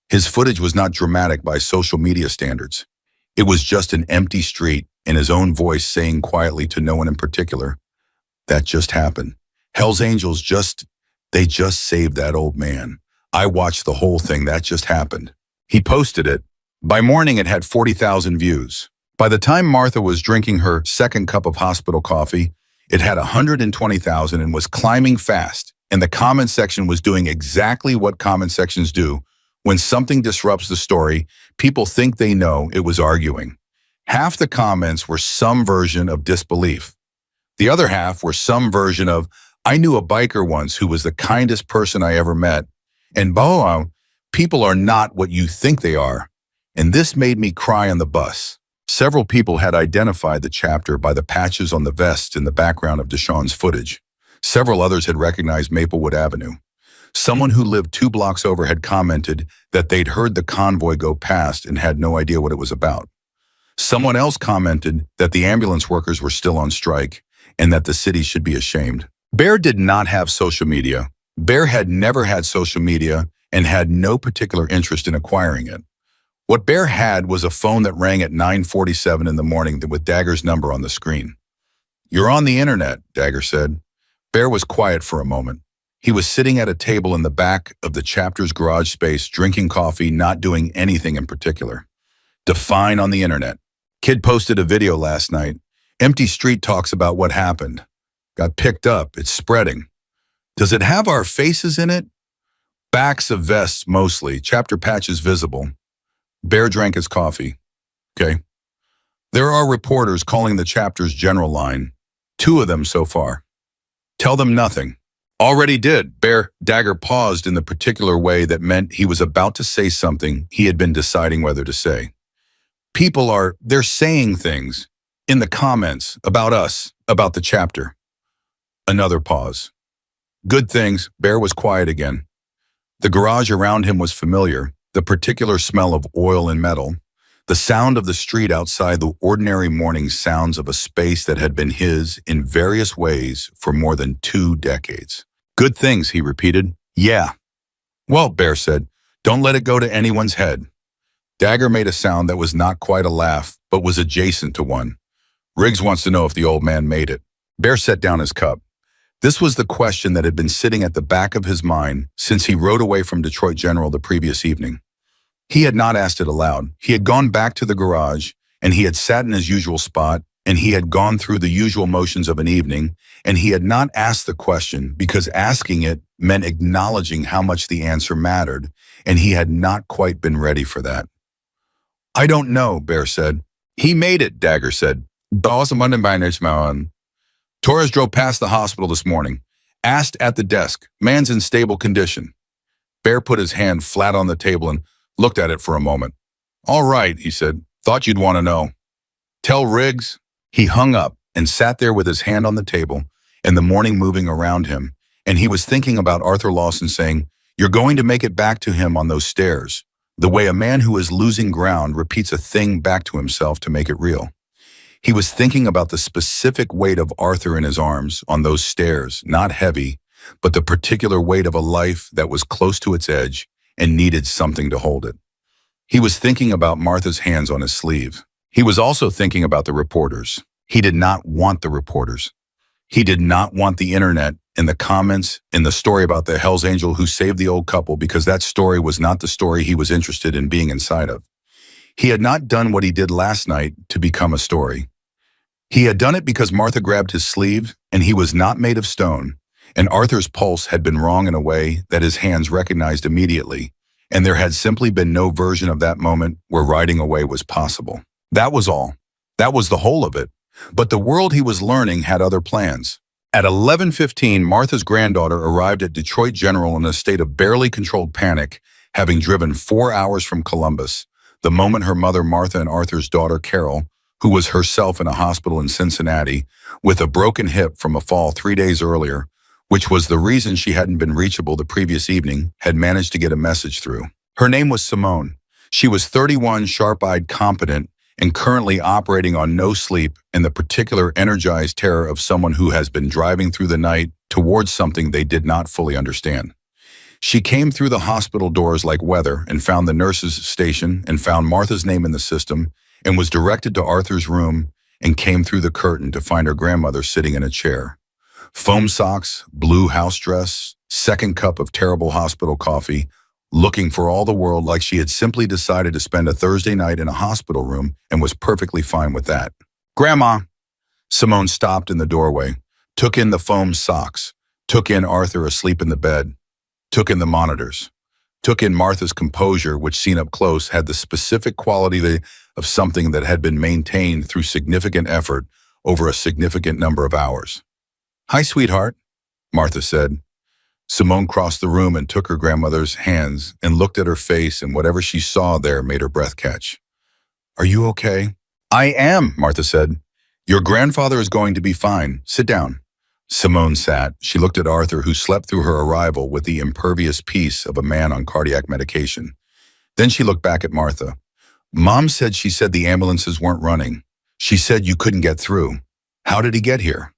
His footage was not dramatic by social media standards. It was just an empty street and his own voice saying quietly to no one in particular, "That just happened. Hell's Angels they just saved that old man. I watched the whole thing. That just happened." He posted it. By morning, it had 40,000 views. By the time Martha was drinking her second cup of hospital coffee, it had 120,000 and was climbing fast. And the comment section was doing exactly what comment sections do. When something disrupts the story, people think they know. It was arguing. Half the comments were some version of disbelief. The other half were some version of, "I knew a biker once who was the kindest person I ever met. And boh, people are not what you think they are. And this made me cry on the bus." Several people had identified the chapter by the patches on the vests in the background of Deshawn's footage. Several others had recognized Maplewood Avenue. Someone who lived 2 blocks over had commented that they'd heard the convoy go past and had no idea what it was about. Someone else commented that the ambulance workers were still on strike and that the city should be ashamed. Bear did not have social media. Bear had never had social media and had no particular interest in acquiring it. What Bear had was a phone that rang at 9:47 in the morning with Dagger's number on the screen. "You're on the internet," Dagger said. Bear was quiet for a moment. He was sitting at a table in the back of the chapter's garage space, drinking coffee, not doing anything in particular. Define on the internet. Kid posted a video last night. Empty street talks about what happened. Got picked up. It's spreading. Does it have our faces in it? Backs of vests mostly. Chapter patches visible. Bear drank his coffee. Okay. There are reporters calling the chapter's general line. 2 of them so far. Tell them nothing. Already did. Dagger paused in the particular way that meant he was about to say something he had been deciding whether to say. They're saying things in the comments about us, about the chapter. Another pause. Good things. Bear was quiet again. The garage around him was familiar, the particular smell of oil and metal, the sound of the street outside, the ordinary morning sounds of a space that had been his in various ways for more than 2 decades. Good things, he repeated. Yeah. Well, Bear said, don't let it go to anyone's head. Dagger made a sound that was not quite a laugh, but was adjacent to one. Riggs wants to know if the old man made it. Bear set down his cup. This was the question that had been sitting at the back of his mind since he rode away from Detroit General the previous evening. He had not asked it aloud. He had gone back to the garage, and he had sat in his usual spot, and he had gone through the usual motions of an evening, and he had not asked the question because asking it meant acknowledging how much the answer mattered, and he had not quite been ready for that. I don't know, Bear said. He made it, Dagger said. Torres drove past the hospital this morning. Asked at the desk. Man's in stable condition. Bear put his hand flat on the table and looked at it for a moment. All right, he said. Thought you'd want to know. Tell Riggs. He hung up and sat there with his hand on the table and the morning moving around him, and he was thinking about Arthur Lawson saying, you're going to make it back to him on those stairs, the way a man who is losing ground repeats a thing back to himself to make it real. He was thinking about the specific weight of Arthur in his arms on those stairs, not heavy, but the particular weight of a life that was close to its edge and needed something to hold it. He was thinking about Martha's hands on his sleeve. He was also thinking about the reporters. He did not want the reporters. He did not want the internet and the comments and the story about the Hell's Angel who saved the old couple, because that story was not the story he was interested in being inside of. He had not done what he did last night to become a story. He had done it because Martha grabbed his sleeve and he was not made of stone, and Arthur's pulse had been wrong in a way that his hands recognized immediately, and there had simply been no version of that moment where riding away was possible. That was all. That was the whole of it. But the world he was learning had other plans. At 11:15, Martha's granddaughter arrived at Detroit General in a state of barely controlled panic, having driven 4 hours from Columbus, the moment her mother Martha and Arthur's daughter Carol, who was herself in a hospital in Cincinnati with a broken hip from a fall 3 days earlier, which was the reason she hadn't been reachable the previous evening, had managed to get a message through. Her name was Simone. She was 31, sharp-eyed, competent, and currently operating on no sleep and the particular energized terror of someone who has been driving through the night towards something they did not fully understand. She came through the hospital doors like weather and found the nurse's station and found Martha's name in the system and was directed to Arthur's room and came through the curtain to find her grandmother sitting in a chair. Foam socks, blue house dress, second cup of terrible hospital coffee, looking for all the world like she had simply decided to spend a Thursday night in a hospital room and was perfectly fine with that. "Grandma!" Simone stopped in the doorway, took in the foam socks, took in Arthur asleep in the bed, took in the monitors, took in Martha's composure, which seen up close had the specific quality of something that had been maintained through significant effort over a significant number of hours. "Hi, sweetheart," Martha said. Simone crossed the room and took her grandmother's hands and looked at her face, and whatever she saw there made her breath catch. "Are you okay?" "I am," Martha said. "Your grandfather is going to be fine. Sit down." Simone sat. She looked at Arthur, who slept through her arrival with the impervious peace of a man on cardiac medication. Then she looked back at Martha. "Mom said she said the ambulances weren't running. She said you couldn't get through. How did he get here?"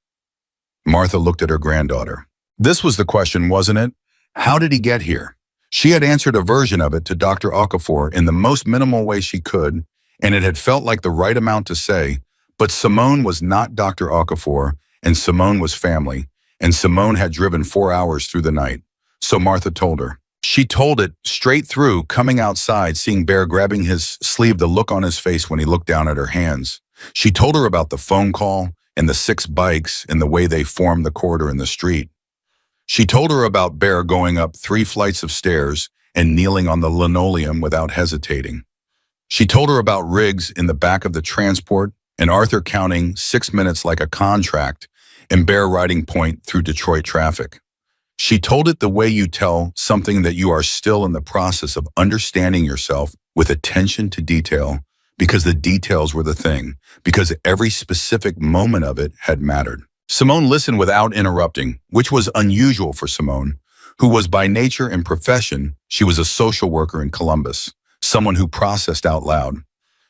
Martha looked at her granddaughter. This was the question, wasn't it? How did he get here? She had answered a version of it to Dr. Okafor in the most minimal way she could, and it had felt like the right amount to say, but Simone was not Dr. Okafor, and Simone was family, and Simone had driven 4 hours through the night. So Martha told her. She told it straight through, coming outside, seeing Bear grabbing his sleeve, the look on his face when he looked down at her hands. She told her about the phone call and the 6 bikes and the way they formed the corridor in the street. She told her about Bear going up 3 flights of stairs and kneeling on the linoleum without hesitating. She told her about Riggs in the back of the transport and Arthur counting 6 minutes like a contract and Bear riding point through Detroit traffic. She told it the way you tell something that you are still in the process of understanding yourself, with attention to detail, because the details were the thing, because every specific moment of it had mattered. Simone listened without interrupting, which was unusual for Simone, who was by nature and profession, she was a social worker in Columbus, someone who processed out loud.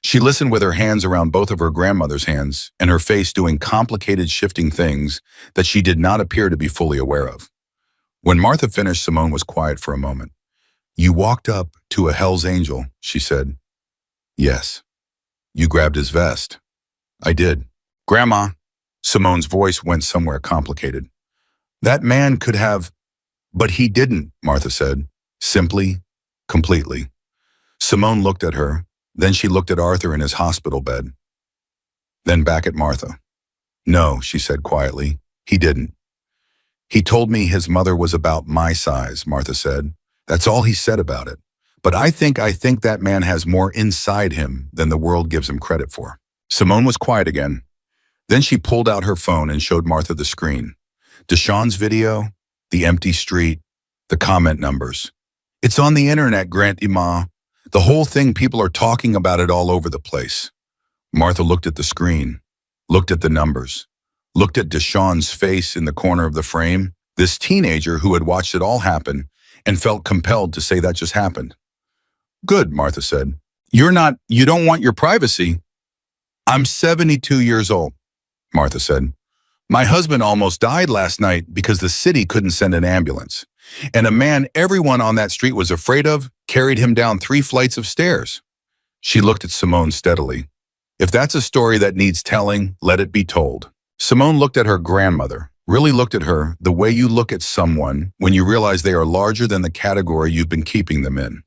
She listened with her hands around both of her grandmother's hands and her face doing complicated shifting things that she did not appear to be fully aware of. When Martha finished, Simone was quiet for a moment. "You walked up to a Hell's Angel," she said. "Yes." "You grabbed his vest." "I did." "Grandma," Simone's voice went somewhere complicated. "That man could have, but he didn't," Martha said, simply, completely. Simone looked at her, then she looked at Arthur in his hospital bed, then back at Martha. "No," she said quietly, "he didn't. He told me his mother was about my size," Martha said. "That's all he said about it. But I think that man has more inside him than the world gives him credit for." Simone was quiet again. Then she pulled out her phone and showed Martha the screen. Deshawn's video, the empty street, the comment numbers. "It's on the internet, Grandma. The whole thing, people are talking about it all over the place." Martha looked at the screen, looked at the numbers, looked at Deshawn's face in the corner of the frame, this teenager who had watched it all happen and felt compelled to say that just happened. "Good," Martha said. You don't want your privacy." "I'm 72 years old," Martha said. "My husband almost died last night because the city couldn't send an ambulance. And a man everyone on that street was afraid of carried him down 3 flights of stairs." She looked at Simone steadily. "If that's a story that needs telling, let it be told." Simone looked at her grandmother, really looked at her the way you look at someone when you realize they are larger than the category you've been keeping them in.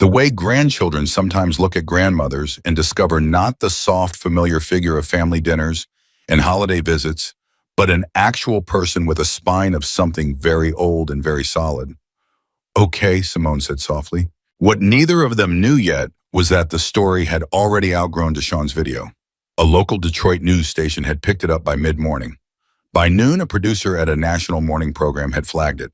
The way grandchildren sometimes look at grandmothers and discover not the soft, familiar figure of family dinners and holiday visits, but an actual person with a spine of something very old and very solid. "Okay," Simone said softly. What neither of them knew yet was that the story had already outgrown Deshawn's video. A local Detroit news station had picked it up by mid-morning. By noon, a producer at a national morning program had flagged it.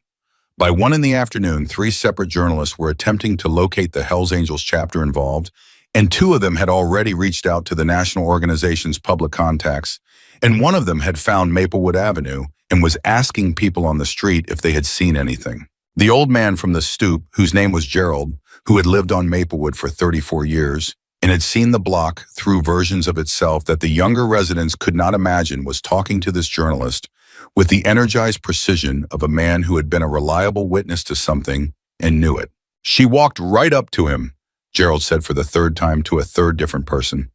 By 1 in the afternoon, 3 separate journalists were attempting to locate the Hells Angels chapter involved and two of them had already reached out to the national organization's public contacts, and one of them had found Maplewood Avenue and was asking people on the street if they had seen anything. The old man from the stoop, whose name was Gerald, who had lived on Maplewood for 34 years, and had seen the block through versions of itself that the younger residents could not imagine, was talking to this journalist with the energized precision of a man who had been a reliable witness to something and knew it. "She walked right up to him," Gerald said for the third time to a third different person.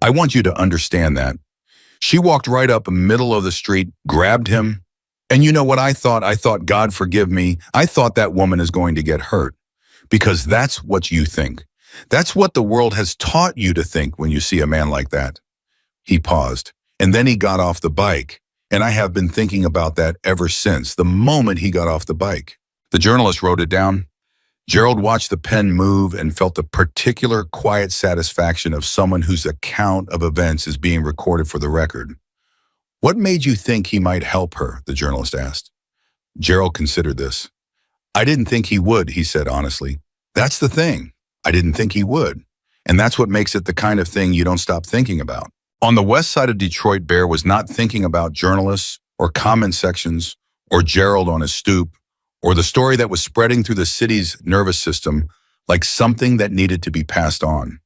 "I want you to understand that. She walked right up the middle of the street, grabbed him, and you know what I thought? I thought, God forgive me, I thought that woman is going to get hurt. Because that's what you think. That's what the world has taught you to think when you see a man like that." He paused, and then he got off the bike, and I have been thinking about that ever since, the moment he got off the bike. The journalist wrote it down. Gerald watched the pen move and felt the particular quiet satisfaction of someone whose account of events is being recorded for the record. "What made you think he might help her?" the journalist asked. Gerald considered this. "I didn't think he would," he said honestly. "That's the thing. I didn't think he would. And that's what makes it the kind of thing you don't stop thinking about." On the west side of Detroit, Bear was not thinking about journalists or comment sections or Gerald on his stoop or the story that was spreading through the city's nervous system like something that needed to be passed on.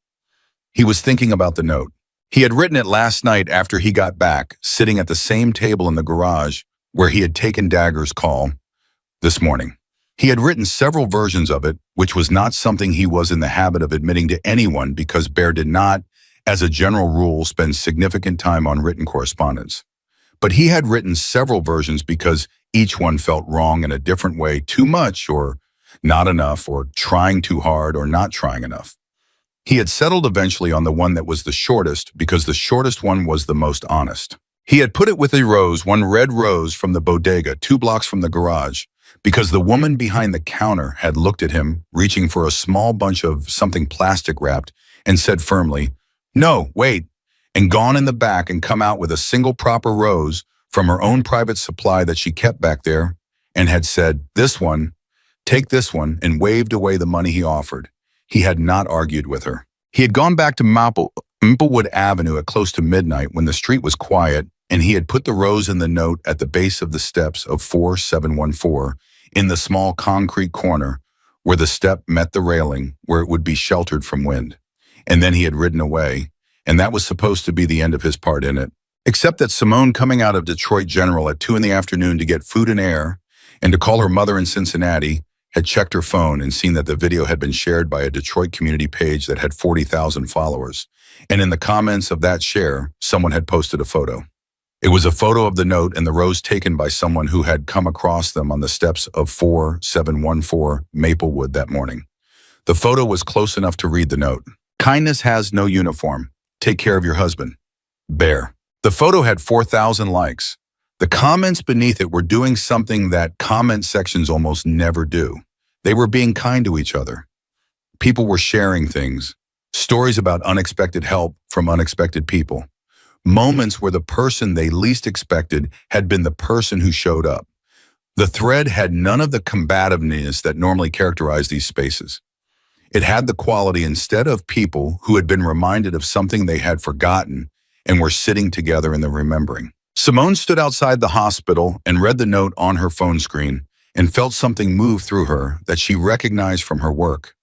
He was thinking about the note. He had written it last night after he got back, sitting at the same table in the garage where he had taken Dagger's call this morning. He had written several versions of it, which was not something he was in the habit of admitting to anyone because Bear did not, as a general rule, spend significant time on written correspondence. But he had written several versions because each one felt wrong in a different way, too much or not enough, or trying too hard or not trying enough. He had settled eventually on the one that was the shortest because the shortest one was the most honest. He had put it with a rose, one red rose from the bodega 2 blocks from the garage, because the woman behind the counter had looked at him, reaching for a small bunch of something plastic wrapped, and said firmly, "No, wait," and gone in the back and come out with a single proper rose from her own private supply that she kept back there, and had said, "This one, take this one," and waved away the money he offered. He had not argued with her. He had gone back to Maplewood Avenue at close to midnight when the street was quiet, and he had put the rose in the note at the base of the steps of 4714 in the small concrete corner where the step met the railing where it would be sheltered from wind. And then he had ridden away, and that was supposed to be the end of his part in it. Except that Simone, coming out of Detroit General at 2 in the afternoon to get food and air and to call her mother in Cincinnati, had checked her phone and seen that the video had been shared by a Detroit community page that had 40,000 followers. And in the comments of that share, someone had posted a photo. It was a photo of the note and the rose taken by someone who had come across them on the steps of 4714 Maplewood that morning. The photo was close enough to read the note. "Kindness has no uniform. Take care of your husband. Bear." The photo had 4,000 likes. The comments beneath it were doing something that comment sections almost never do. They were being kind to each other. People were sharing things, stories about unexpected help from unexpected people, moments where the person they least expected had been the person who showed up. The thread had none of the combativeness that normally characterized these spaces. It had the quality, instead of people who had been reminded of something they had forgotten and were sitting together in the remembering. Simone stood outside the hospital and read the note on her phone screen and felt something move through her that she recognized from her work.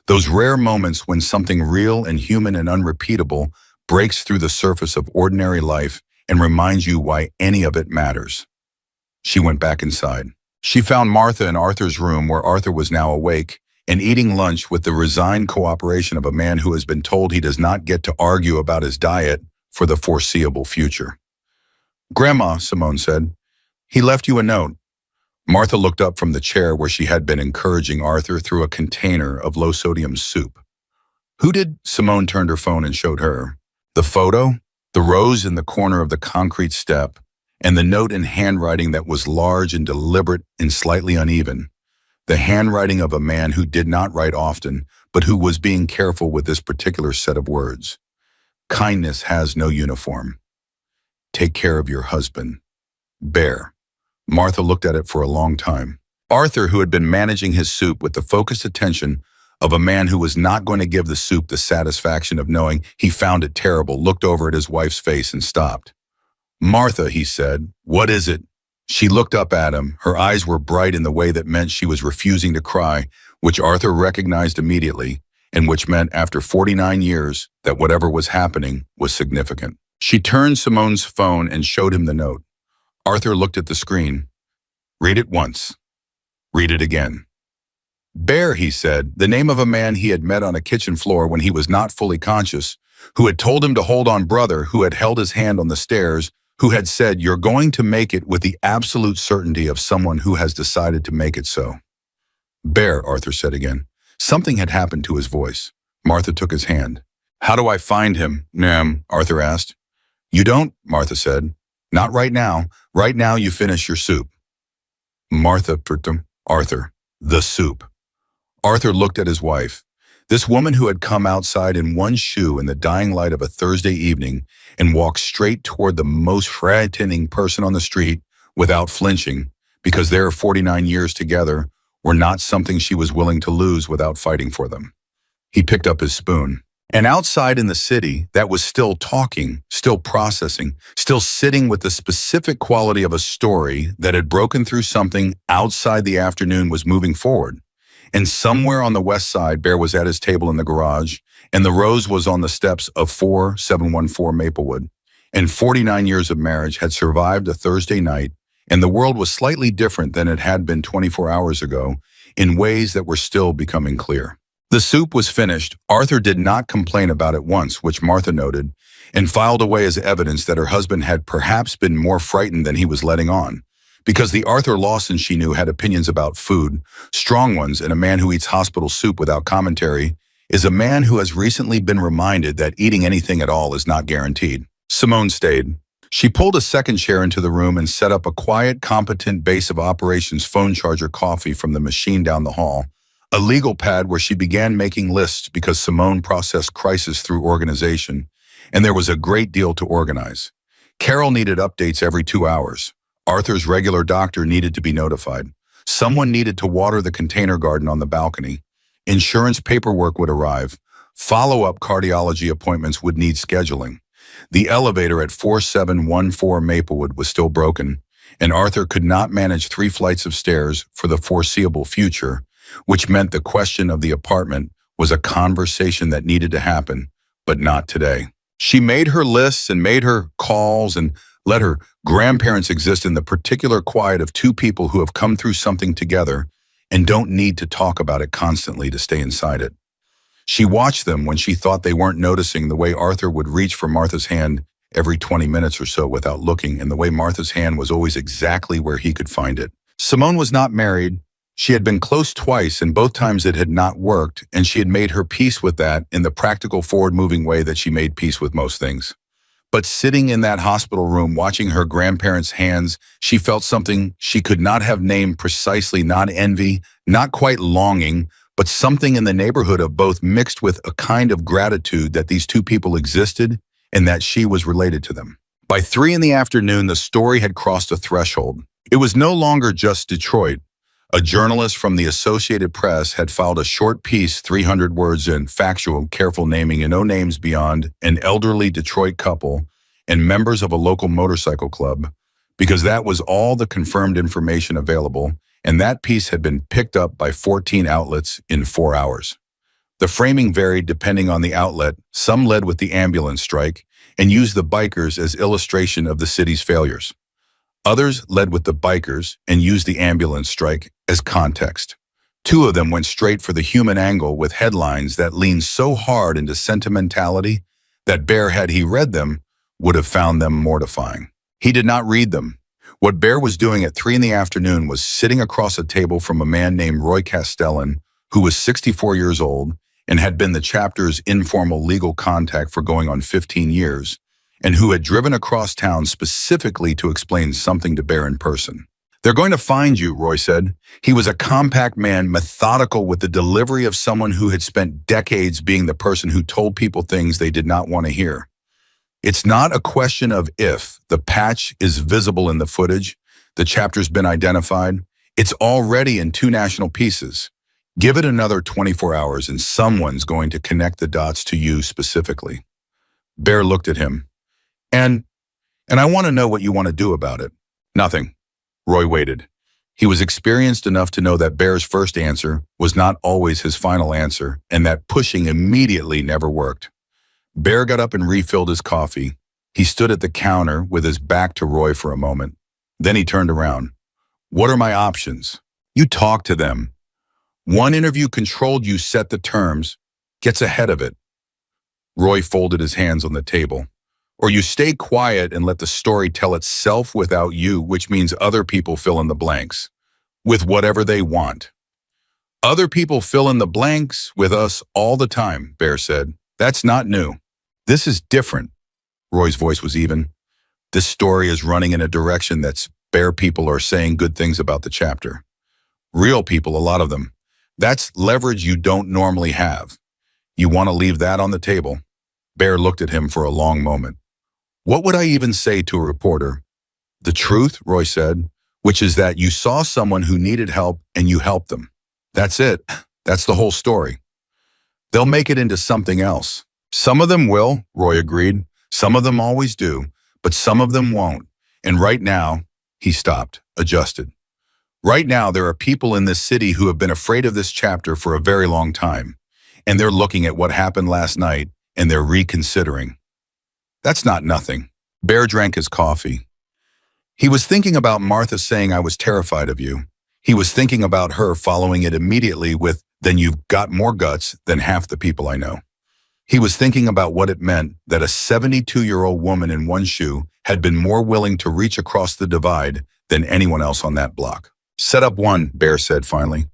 Those rare moments when something real and human and unrepeatable breaks through the surface of ordinary life and reminds you why any of it matters. She went back inside. She found Martha in Arthur's room, where Arthur was now awake and eating lunch with the resigned cooperation of a man who has been told he does not get to argue about his diet for the foreseeable future. "Grandma," Simone said, "he left you a note." Martha looked up from the chair where she had been encouraging Arthur through a container of low-sodium soup. "Who did?" Simone turned her phone and showed her the photo, the rose in the corner of the concrete step, and the note in handwriting that was large and deliberate and slightly uneven. The handwriting of a man who did not write often, but who was being careful with this particular set of words. "Kindness has no uniform. Take care of your husband. Bear." Martha looked at it for a long time. Arthur, who had been managing his soup with the focused attention of a man who was not going to give the soup the satisfaction of knowing he found it terrible, looked over at his wife's face and stopped. "Martha," he said, "what is it?" She looked up at him. Her eyes were bright in the way that meant she was refusing to cry, which Arthur recognized immediately, and which meant after 49 years that whatever was happening was significant. She turned Simone's phone and showed him the note. Arthur looked at the screen. "Read it once. Read it again." "Bear," he said, the name of a man he had met on a kitchen floor when he was not fully conscious, who had told him to hold on, brother, who had held his hand on the stairs, who had said, "You're going to make it," with the absolute certainty of someone who has decided to make it so. "Bear," Arthur said again. Something had happened to his voice. Martha took his hand. "How do I find him, ma'am?" Arthur asked. "You don't," Martha said. "Not right now. Right now you finish your soup." Martha, Arthur, the soup. Arthur looked at his wife. This woman who had come outside in one shoe in the dying light of a Thursday evening and walked straight toward the most frightening person on the street without flinching, because their 49 years together were not something she was willing to lose without fighting for them. He picked up his spoon. And outside in the city, that was still talking, still processing, still sitting with the specific quality of a story that had broken through something outside the afternoon, was moving forward. And somewhere on the west side, Bear was at his table in the garage, and the Rose was on the steps of 4714 Maplewood. And 49 years of marriage had survived a Thursday night, and the world was slightly different than it had been 24 hours ago, in ways that were still becoming clear. The soup was finished. Arthur did not complain about it once, which Martha noted, and filed away as evidence that her husband had perhaps been more frightened than he was letting on. Because the Arthur Lawson she knew had opinions about food, strong ones, and a man who eats hospital soup without commentary is a man who has recently been reminded that eating anything at all is not guaranteed. Simone stayed. She pulled a second chair into the room and set up a quiet, competent base of operations phone charger coffee from the machine down the hall, a legal pad where she began making lists because Simone processed crisis through organization, and there was a great deal to organize. Carol needed updates every 2 hours. Arthur's regular doctor needed to be notified. Someone needed to water the container garden on the balcony. Insurance paperwork would arrive. Follow-up cardiology appointments would need scheduling. The elevator at 4714 Maplewood was still broken, and Arthur could not manage 3 flights of stairs for the foreseeable future, which meant the question of the apartment was a conversation that needed to happen, but not today. She made her lists and made her calls and let her grandparents exist in the particular quiet of 2 people who have come through something together and don't need to talk about it constantly to stay inside it. She watched them when she thought they weren't noticing, the way Arthur would reach for Martha's hand every 20 minutes or so without looking, and the way Martha's hand was always exactly where he could find it. Simone was not married. She had been close twice, and both times it had not worked, and she had made her peace with that in the practical, forward-moving way that she made peace with most things. But sitting in that hospital room, watching her grandparents' hands, she felt something she could not have named precisely, not envy, not quite longing, but something in the neighborhood of both, mixed with a kind of gratitude that these 2 people existed and that she was related to them. By 3 in the afternoon, the story had crossed a threshold. It was no longer just Detroit. A journalist from the Associated Press had filed a short piece, 300 words in, factual, careful naming, and no names beyond, an elderly Detroit couple and members of a local motorcycle club, because that was all the confirmed information available, and that piece had been picked up by 14 outlets in 4 hours. The framing varied depending on the outlet. Some led with the ambulance strike and used the bikers as illustration of the city's failures. Others led with the bikers and used the ambulance strike as context. 2 of them went straight for the human angle with headlines that leaned so hard into sentimentality that Bear, had he read them, would have found them mortifying. He did not read them. What Bear was doing at 3 in the afternoon was sitting across a table from a man named Roy Castellan, who was 64 years old and had been the chapter's informal legal contact for going on 15 years, and who had driven across town specifically to explain something to Bear in person. "They're going to find you," Roy said. He was a compact man, methodical with the delivery of someone who had spent decades being the person who told people things they did not want to hear. "It's not a question of if. The patch is visible in the footage. The chapter's been identified. It's already in 2 national pieces. Give it another 24 hours and someone's going to connect the dots to you specifically. Bear looked at him. And I want to know what you want to do about it. Nothing. Roy waited. He was experienced enough to know that Bear's first answer was not always his final answer, and that pushing immediately never worked. Bear got up and refilled his coffee. He stood at the counter with his back to Roy for a moment. Then he turned around. What are my options? You talk to them. One interview controlled you set the terms, gets ahead of it. Roy folded his hands on the table. Or you stay quiet and let the story tell itself without you, which means other people fill in the blanks with whatever they want. Other people fill in the blanks with us all the time, Bear said. That's not new. This is different. Roy's voice was even. This story is running in a direction that's Bear people are saying good things about the chapter. Real people, a lot of them. That's leverage you don't normally have. You want to leave that on the table? Bear looked at him for a long moment. What would I even say to a reporter? The truth, Roy said, which is that you saw someone who needed help and you helped them. That's it. That's the whole story. They'll make it into something else. Some of them will, Roy agreed. Some of them always do, but some of them won't. And right now, he stopped, adjusted. Right now, there are people in this city who have been afraid of this chapter for a very long time, and they're looking at what happened last night and they're reconsidering. That's not nothing. Bear drank his coffee. He was thinking about Martha saying, I was terrified of you. He was thinking about her following it immediately with, then you've got more guts than half the people I know. He was thinking about what it meant that a 72-year-old woman in one shoe had been more willing to reach across the divide than anyone else on that block. Set up one, Bear said finally.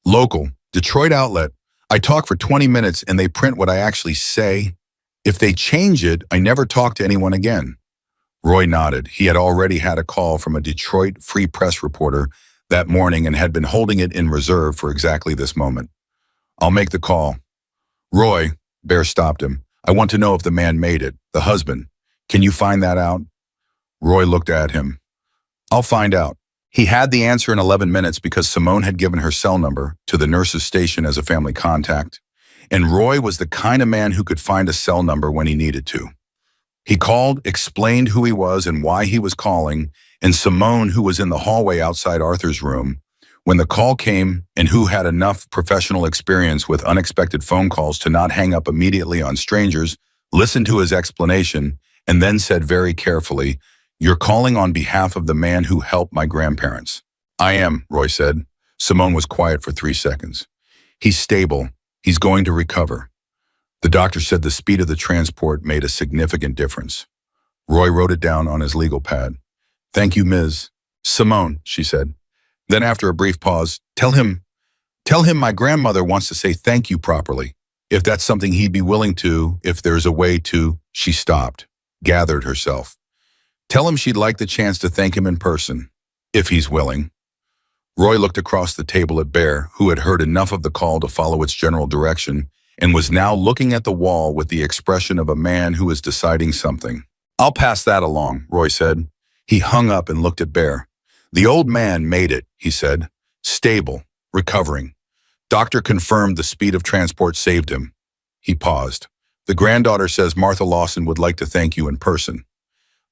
Local, Detroit outlet. I talk for 20 minutes and they print what I actually say. If they change it, I never talk to anyone again. Roy nodded. He had already had a call from a Detroit Free Press reporter that morning and had been holding it in reserve for exactly this moment. I'll make the call. Roy, Bear stopped him. I want to know if the man made it, the husband. Can you find that out? Roy looked at him. I'll find out. He had the answer in 11 minutes because Simone had given her cell number to the nurse's station as a family contact. And Roy was the kind of man who could find a cell number when he needed to. He called, explained who he was and why he was calling, and Simone, who was in the hallway outside Arthur's room, when the call came and who had enough professional experience with unexpected phone calls to not hang up immediately on strangers, listened to his explanation, and then said very carefully, You're calling on behalf of the man who helped my grandparents. I am, Roy said. Simone was quiet for 3 seconds. He's stable. He's going to recover. The doctor said the speed of the transport made a significant difference. Roy wrote it down on his legal pad. Thank you, Ms. Simone, she said. Then after a brief pause, tell him my grandmother wants to say thank you properly. If that's something he'd be willing to, if there's a way to, she stopped, gathered herself. Tell him she'd like the chance to thank him in person, if he's willing. Roy looked across the table at Bear, who had heard enough of the call to follow its general direction, and was now looking at the wall with the expression of a man who is deciding something. I'll pass that along, Roy said. He hung up and looked at Bear. The old man made it, he said. Stable, recovering. Doctor confirmed the speed of transport saved him. He paused. The granddaughter says Martha Lawson would like to thank you in person.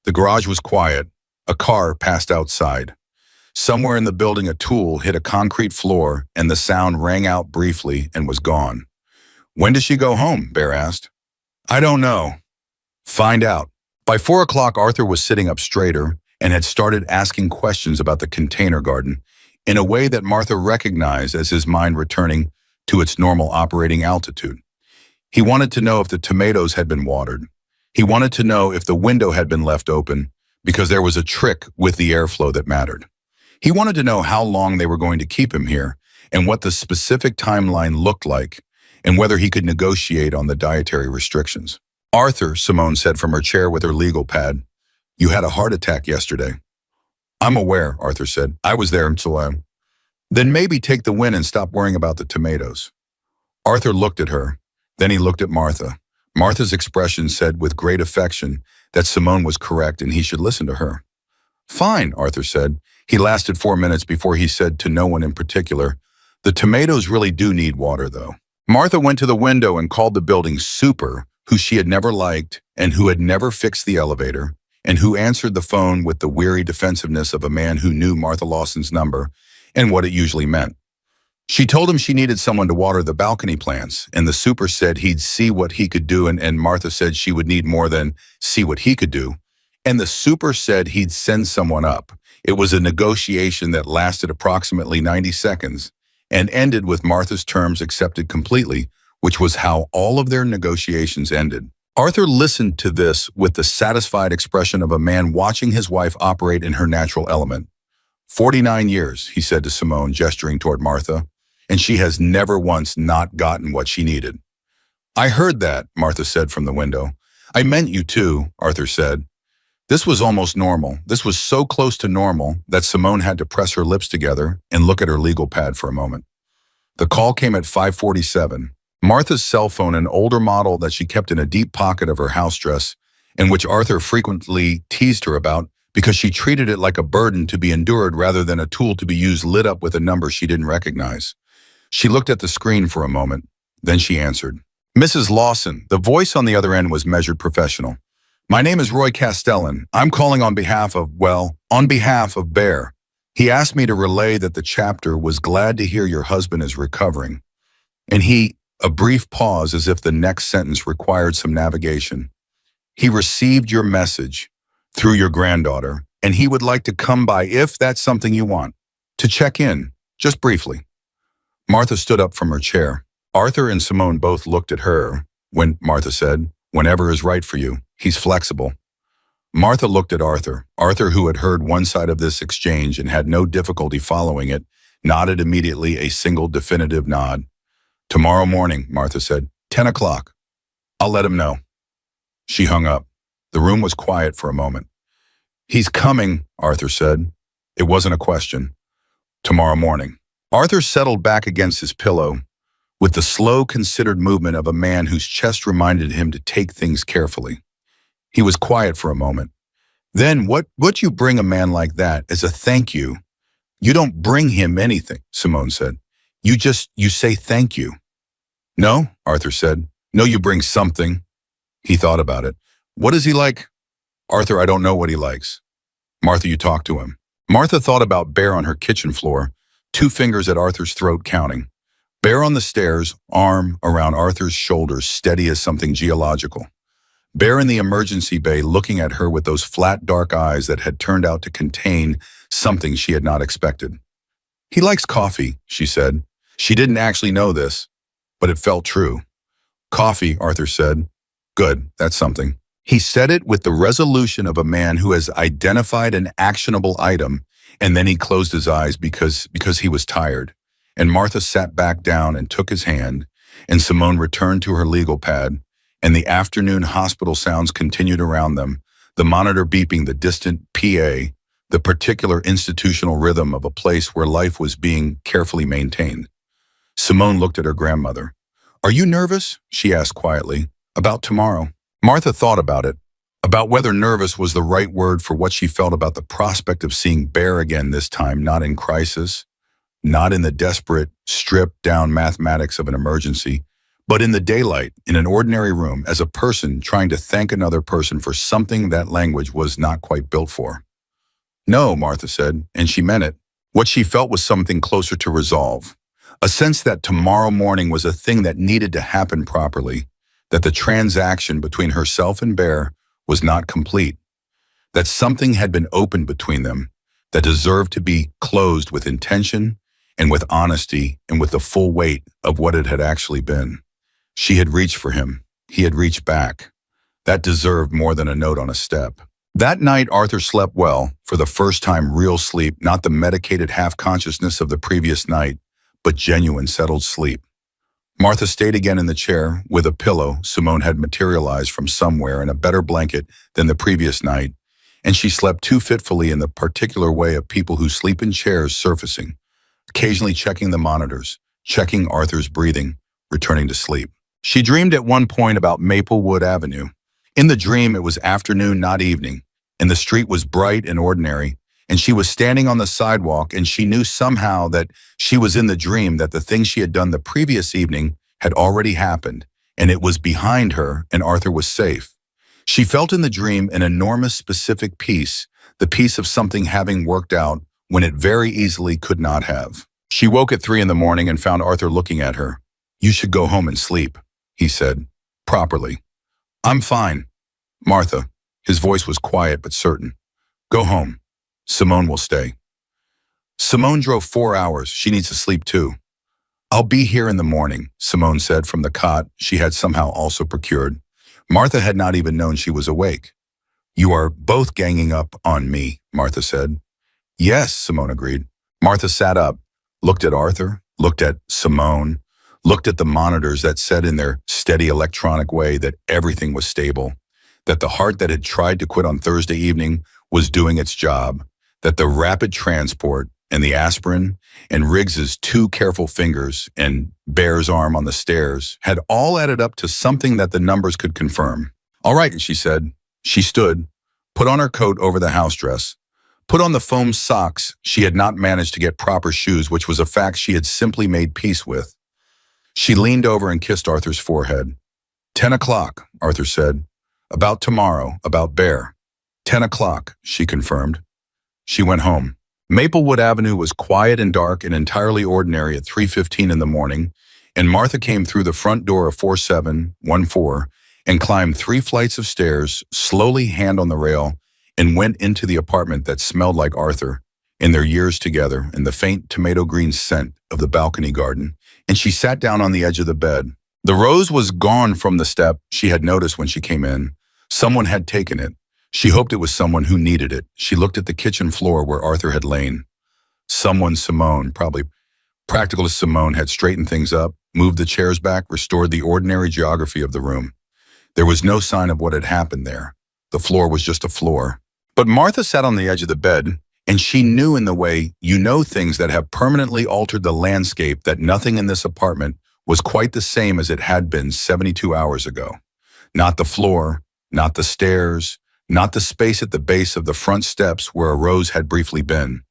The garage was quiet. A car passed outside. Somewhere in the building a tool hit a concrete floor and the sound rang out briefly and was gone. When does she go home? Bear asked. I don't know. Find out. By 4 o'clock, Arthur was sitting up straighter and had started asking questions about the container garden in a way that Martha recognized as his mind returning to its normal operating altitude. He wanted to know if the tomatoes had been watered. He wanted to know if the window had been left open because there was a trick with the airflow that mattered. He wanted to know how long they were going to keep him here and what the specific timeline looked like and whether he could negotiate on the dietary restrictions. Arthur, Simone said from her chair with her legal pad, you had a heart attack yesterday. I'm aware, Arthur said. I was there until Then maybe take the win and stop worrying about the tomatoes. Arthur looked at her. Then he looked at Martha. Martha's expression said with great affection that Simone was correct and he should listen to her. Fine, Arthur said. He lasted 4 minutes before he said to no one in particular, The tomatoes really do need water, though. Martha went to the window and called the building super, who she had never liked and who had never fixed the elevator, and who answered the phone with the weary defensiveness of a man who knew Martha Lawson's number and what it usually meant. She told him she needed someone to water the balcony plants, and the super said he'd see what he could do, and Martha said she would need more than see what he could do. And the super said he'd send someone up. It was a negotiation that lasted approximately 90 seconds and ended with Martha's terms accepted completely, which was how all of their negotiations ended. Arthur listened to this with the satisfied expression of a man watching his wife operate in her natural element. 49 years, he said to Simone, gesturing toward Martha, and she has never once not gotten what she needed. I heard that, Martha said from the window. I meant you too, Arthur said. This was almost normal. This was so close to normal that Simone had to press her lips together and look at her legal pad for a moment. The call came at 5:47. Martha's cell phone, an older model that she kept in a deep pocket of her house dress, and which Arthur frequently teased her about because she treated it like a burden to be endured rather than a tool to be used, lit up with a number she didn't recognize. She looked at the screen for a moment, then she answered. Mrs. Lawson, the voice on the other end was measured professional. My name is Roy Castellan. I'm calling on behalf of Bear. He asked me to relay that the chapter was glad to hear your husband is recovering. And a brief pause as if the next sentence required some navigation. He received your message through your granddaughter, and he would like to come by if that's something you want, to check in, just briefly. Martha stood up from her chair. Arthur and Simone both looked at her when Martha said, whenever is right for you, he's flexible. Martha looked at Arthur. Arthur, who had heard one side of this exchange and had no difficulty following it, nodded immediately, a single definitive nod. Tomorrow morning, Martha said, 10 o'clock. I'll let him know. She hung up. The room was quiet for a moment. He's coming, Arthur said. It wasn't a question. Tomorrow morning. Arthur settled back against his pillow with the slow, considered movement of a man whose chest reminded him to take things carefully. He was quiet for a moment. Then what you bring a man like that as a thank you? You don't bring him anything, Simone said. You say thank you. No, Arthur said. No, you bring something. He thought about it. What is he like? Arthur, I don't know what he likes. Martha, you talk to him. Martha thought about Bear on her kitchen floor, 2 fingers at Arthur's throat counting. Bear on the stairs, arm around Arthur's shoulders, steady as something geological. Bear in the emergency bay looking at her with those flat, dark eyes that had turned out to contain something she had not expected. He likes coffee, she said. She didn't actually know this, but it felt true. Coffee, Arthur said. Good, that's something. He said it with the resolution of a man who has identified an actionable item, and then he closed his eyes because he was tired. And Martha sat back down and took his hand, and Simone returned to her legal pad, and the afternoon hospital sounds continued around them, the monitor beeping the distant PA, the particular institutional rhythm of a place where life was being carefully maintained. Simone looked at her grandmother. Are you nervous? She asked quietly. About tomorrow. Martha thought about it, about whether nervous was the right word for what she felt about the prospect of seeing Bear again, this time not in crisis, not in the desperate, stripped-down mathematics of an emergency, but in the daylight, in an ordinary room, as a person trying to thank another person for something that language was not quite built for. No, Martha said, and she meant it. What she felt was something closer to resolve, a sense that tomorrow morning was a thing that needed to happen properly, that the transaction between herself and Bear was not complete, that something had been opened between them that deserved to be closed with intention and with honesty and with the full weight of what it had actually been. She had reached for him. He had reached back. That deserved more than a note on a step. That night, Arthur slept well, for the first time real sleep, not the medicated half-consciousness of the previous night, but genuine settled sleep. Martha stayed again in the chair with a pillow Simone had materialized from somewhere and a better blanket than the previous night, and she slept too fitfully in the particular way of people who sleep in chairs, surfacing, occasionally checking the monitors, checking Arthur's breathing, returning to sleep. She dreamed at one point about Maplewood Avenue. In the dream, it was afternoon, not evening, and the street was bright and ordinary, and she was standing on the sidewalk, and she knew somehow that she was in the dream, that the thing she had done the previous evening had already happened, and it was behind her, and Arthur was safe. She felt in the dream an enormous specific peace, the peace of something having worked out when it very easily could not have. She woke at 3 in the morning and found Arthur looking at her. "You should go home and sleep," he said, properly. "I'm fine, Martha." His voice was quiet but certain. "Go home. Simone will stay." "Simone drove 4 hours. She needs to sleep too." "I'll be here in the morning," Simone said from the cot she had somehow also procured. Martha had not even known she was awake. "You are both ganging up on me," Martha said. "Yes," Simone agreed. Martha sat up, looked at Arthur, looked at Simone, looked at the monitors that said in their steady electronic way that everything was stable, that the heart that had tried to quit on Thursday evening was doing its job, that the rapid transport and the aspirin and Riggs's 2 careful fingers and Bear's arm on the stairs had all added up to something that the numbers could confirm. "All right," she said. She stood, put on her coat over the house dress, put on the foam socks. She had not managed to get proper shoes, which was a fact she had simply made peace with. She leaned over and kissed Arthur's forehead. 10 o'clock, Arthur said. "About tomorrow, about Bear." 10 o'clock, she confirmed. She went home. Maplewood Avenue was quiet and dark and entirely ordinary at 3:15 in the morning, and Martha came through the front door of 4714 and climbed 3 flights of stairs, slowly, hand on the rail, and went into the apartment that smelled like Arthur in their years together and the faint tomato green scent of the balcony garden, and she sat down on the edge of the bed. The rose was gone from the step she had noticed when she came in. Someone had taken it. She hoped it was someone who needed it. She looked at the kitchen floor where Arthur had lain. Someone, Simone, probably practicalist Simone, had straightened things up, moved the chairs back, restored the ordinary geography of the room. There was no sign of what had happened there. The floor was just a floor. But Martha sat on the edge of the bed, and she knew, in the way you know things that have permanently altered the landscape, that nothing in this apartment was quite the same as it had been 72 hours ago. Not the floor, not the stairs, not the space at the base of the front steps where a rose had briefly been.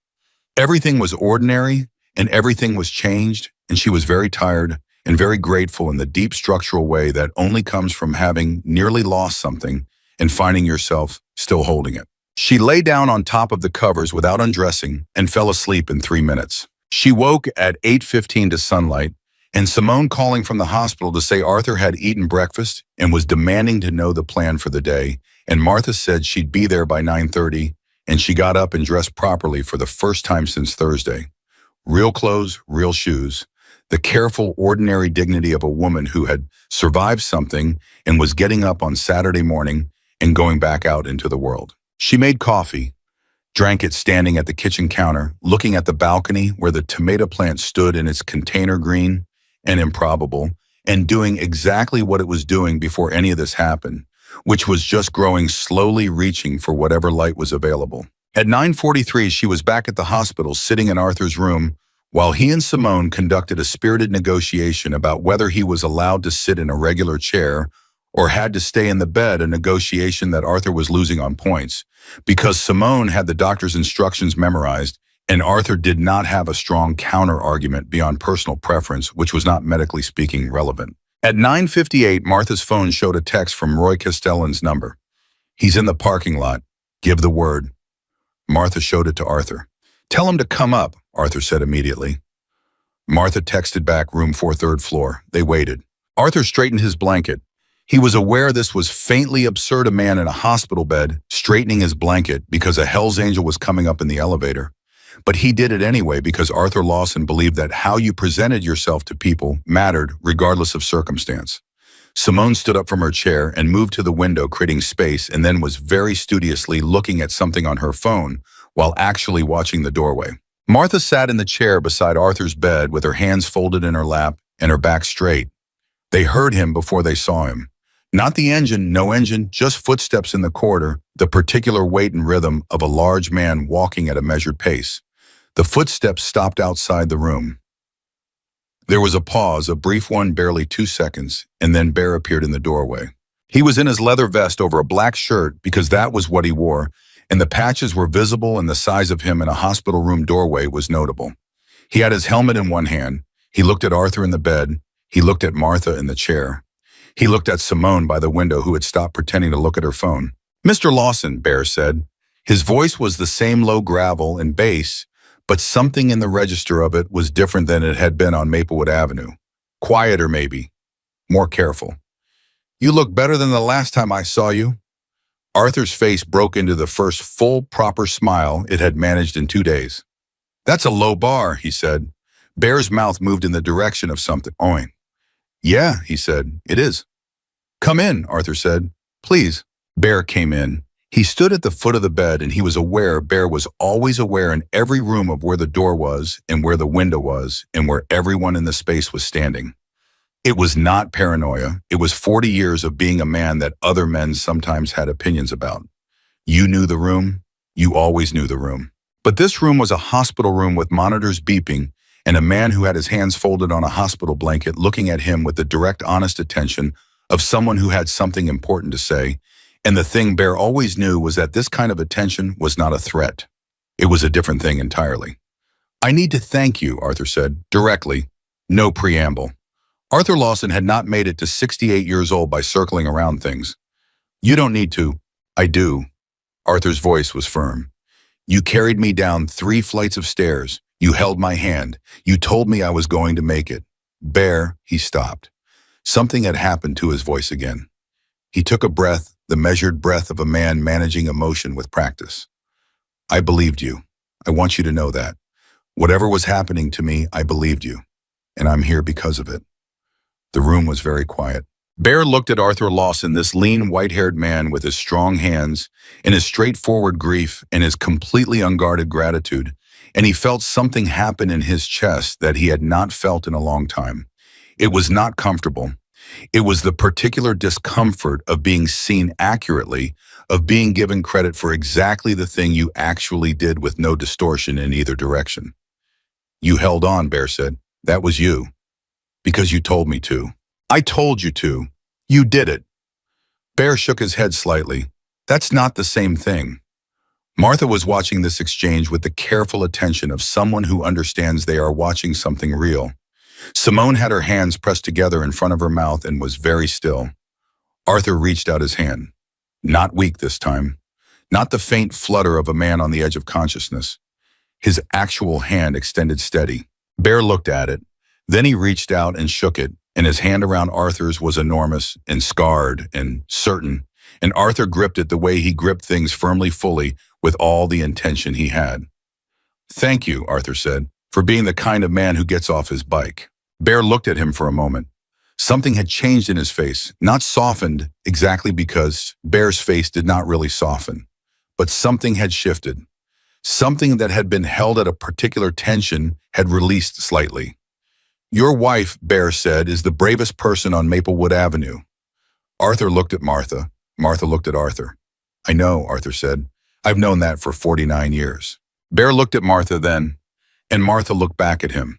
Everything was ordinary, and everything was changed, and she was very tired and very grateful in the deep structural way that only comes from having nearly lost something and finding yourself still holding it. She lay down on top of the covers without undressing and fell asleep in 3 minutes. She woke at 8:15 to sunlight, and Simone calling from the hospital to say Arthur had eaten breakfast and was demanding to know the plan for the day, and Martha said she'd be there by 9:30, and she got up and dressed properly for the first time since Thursday. Real clothes, real shoes, the careful, ordinary dignity of a woman who had survived something and was getting up on Saturday morning and going back out into the world. She made coffee, drank it standing at the kitchen counter, looking at the balcony where the tomato plant stood in its container green and improbable, and doing exactly what it was doing before any of this happened, which was just growing, slowly reaching for whatever light was available. At 9:43, she was back at the hospital, sitting in Arthur's room, while he and Simone conducted a spirited negotiation about whether he was allowed to sit in a regular chair or had to stay in the bed, a negotiation that Arthur was losing on points, because Simone had the doctor's instructions memorized, and Arthur did not have a strong counter-argument beyond personal preference, which was not medically speaking relevant. At 9:58, Martha's phone showed a text from Roy Castellan's number. "He's in the parking lot. Give the word." Martha showed it to Arthur. "Tell him to come up," Arthur said immediately. Martha texted back, "Room 4, 3rd floor." They waited. Arthur straightened his blanket. He was aware this was faintly absurd, a man in a hospital bed straightening his blanket because a Hell's Angel was coming up in the elevator. But he did it anyway because Arthur Lawson believed that how you presented yourself to people mattered regardless of circumstance. Simone stood up from her chair and moved to the window, creating space, and then was very studiously looking at something on her phone while actually watching the doorway. Martha sat in the chair beside Arthur's bed with her hands folded in her lap and her back straight. They heard him before they saw him. Not the engine, no engine, just footsteps in the corridor, the particular weight and rhythm of a large man walking at a measured pace. The footsteps stopped outside the room. There was a pause, a brief one, barely 2 seconds, and then Bear appeared in the doorway. He was in his leather vest over a black shirt because that was what he wore, and the patches were visible and the size of him in a hospital room doorway was notable. He had his helmet in one hand. He looked at Arthur in the bed. He looked at Martha in the chair. He looked at Simone by the window, who had stopped pretending to look at her phone. "Mr. Lawson," Bear said. His voice was the same low gravel and bass, but something in the register of it was different than it had been on Maplewood Avenue. Quieter, maybe. More careful. "You look better than the last time I saw you." Arthur's face broke into the first full, proper smile it had managed in 2 days. "That's a low bar," he said. Bear's mouth moved in the direction of something. "Oing." "Yeah," he said, "it is." "Come in," Arthur said. "Please." Bear came in. He stood at the foot of the bed, and he was aware Bear was always aware in every room of where the door was and where the window was and where everyone in the space was standing. It was not paranoia. It was 40 years of being a man that other men sometimes had opinions about. You knew the room. You always knew the room. But this room was a hospital room with monitors beeping and a man who had his hands folded on a hospital blanket looking at him with the direct, honest attention of someone who had something important to say. And the thing Bear always knew was that this kind of attention was not a threat. It was a different thing entirely. "I need to thank you," Arthur said, directly, no preamble. Arthur Lawson had not made it to 68 years old by circling around things. "You don't need to." "I do." Arthur's voice was firm. "You carried me down 3 flights of stairs. You held my hand. You told me I was going to make it." Bear, he stopped. Something had happened to his voice again. He took a breath, the measured breath of a man managing emotion with practice. "I believed you. I want you to know that. Whatever was happening to me, I believed you. And I'm here because of it." The room was very quiet. Bear looked at Arthur Lawson, this lean, white-haired man with his strong hands and his straightforward grief and his completely unguarded gratitude, and he felt something happen in his chest that he had not felt in a long time. It was not comfortable. It was the particular discomfort of being seen accurately, of being given credit for exactly the thing you actually did with no distortion in either direction. "You held on," Bear said. "That was you. Because you told me to." "I told you to. You did it." Bear shook his head slightly. "That's not the same thing." Martha was watching this exchange with the careful attention of someone who understands they are watching something real. Simone had her hands pressed together in front of her mouth and was very still. Arthur reached out his hand. Not weak this time. Not the faint flutter of a man on the edge of consciousness. His actual hand extended steady. Bear looked at it. Then he reached out and shook it, and his hand around Arthur's was enormous and scarred and certain, and Arthur gripped it the way he gripped things firmly, fully, with all the intention he had. "Thank you," Arthur said, "for being the kind of man who gets off his bike." Bear looked at him for a moment. Something had changed in his face, not softened exactly because Bear's face did not really soften, but something had shifted. Something that had been held at a particular tension had released slightly. "Your wife," Bear said, "is the bravest person on Maplewood Avenue." Arthur looked at Martha. Martha looked at Arthur. "I know," Arthur said. "I've known that for 49 years. Bear looked at Martha then, and Martha looked back at him.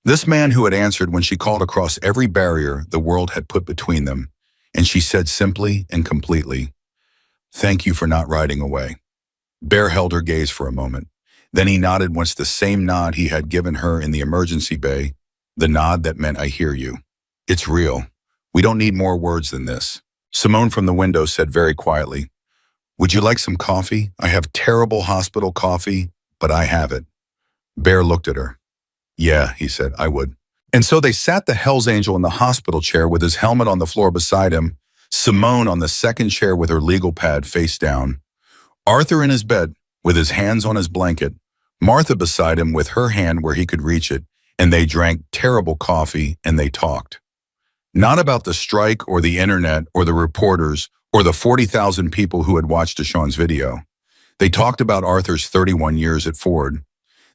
This man who had answered when she called across every barrier the world had put between them, and she said simply and completely, "Thank you for not riding away." Bear held her gaze for a moment. Then he nodded once, the same nod he had given her in the emergency bay, the nod that meant, "I hear you. It's real. We don't need more words than this." Simone from the window said very quietly, "Would you like some coffee? I have terrible hospital coffee, but I have it." Bear looked at her. "Yeah," he said, "I would." And so they sat the Hell's Angel in the hospital chair with his helmet on the floor beside him, Simone on the second chair with her legal pad face down, Arthur in his bed with his hands on his blanket, Martha beside him with her hand where he could reach it, and they drank terrible coffee and they talked. Not about the strike or the internet or the reporters or the 40,000 people who had watched Deshaun's video. They talked about Arthur's 31 years at Ford.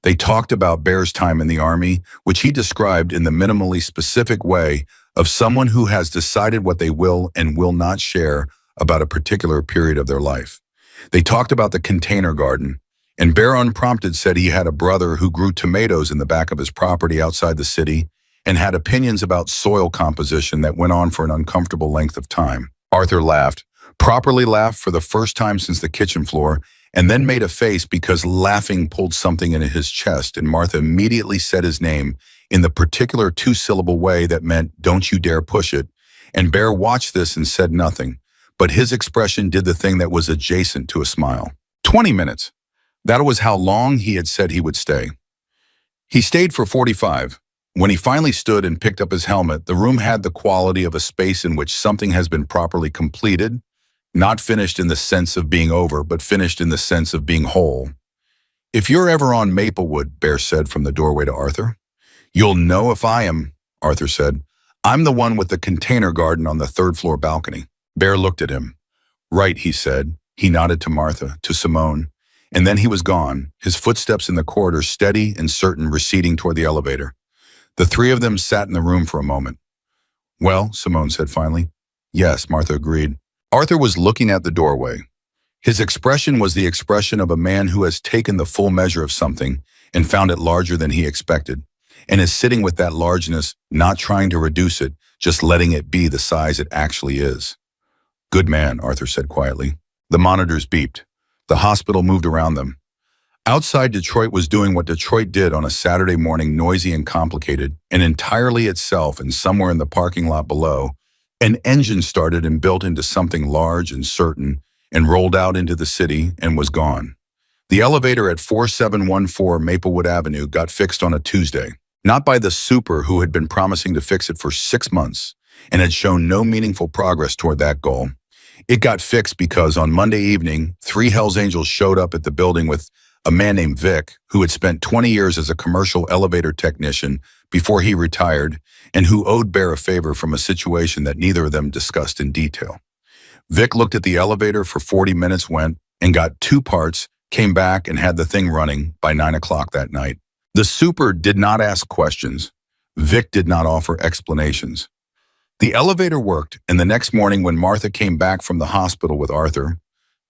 They talked about Bear's time in the Army, which he described in the minimally specific way of someone who has decided what they will and will not share about a particular period of their life. They talked about the container garden, and Bear unprompted said he had a brother who grew tomatoes in the back of his property outside the city and had opinions about soil composition that went on for an uncomfortable length of time. Arthur laughed, properly laughed for the first time since the kitchen floor, and then made a face because laughing pulled something into his chest, and Martha immediately said his name in the particular two-syllable way that meant, "Don't you dare push it," and Bear watched this and said nothing, but his expression did the thing that was adjacent to a smile. 20 minutes. That was how long he had said he would stay. He stayed for 45. When he finally stood and picked up his helmet, the room had the quality of a space in which something has been properly completed, not finished in the sense of being over, but finished in the sense of being whole. "If you're ever on Maplewood," Bear said from the doorway to Arthur. "You'll know if I am," Arthur said. "I'm the one with the container garden on the third-floor balcony." Bear looked at him. "Right," he said. He nodded to Martha, to Simone, and then he was gone, his footsteps in the corridor steady and certain, receding toward the elevator. The three of them sat in the room for a moment. "Well," Simone said finally. "Yes," Martha agreed. Arthur was looking at the doorway. His expression was the expression of a man who has taken the full measure of something and found it larger than he expected, and is sitting with that largeness, not trying to reduce it, just letting it be the size it actually is. "Good man," Arthur said quietly. The monitors beeped. The hospital moved around them. Outside, Detroit was doing what Detroit did on a Saturday morning, noisy and complicated, and entirely itself, and somewhere in the parking lot below, an engine started and built into something large and certain, and rolled out into the city and was gone. The elevator at 4714 Maplewood Avenue got fixed on a Tuesday, not by the super who had been promising to fix it for 6 months and had shown no meaningful progress toward that goal. It got fixed because on Monday evening, 3 Hells Angels showed up at the building with a man named Vic, who had spent 20 years as a commercial elevator technician before he retired, and who owed Bear a favor from a situation that neither of them discussed in detail. Vic looked at the elevator for 40 minutes, went and got 2 parts, came back and had the thing running by 9 o'clock that night. The super did not ask questions. Vic did not offer explanations. The elevator worked, and the next morning when Martha came back from the hospital with Arthur,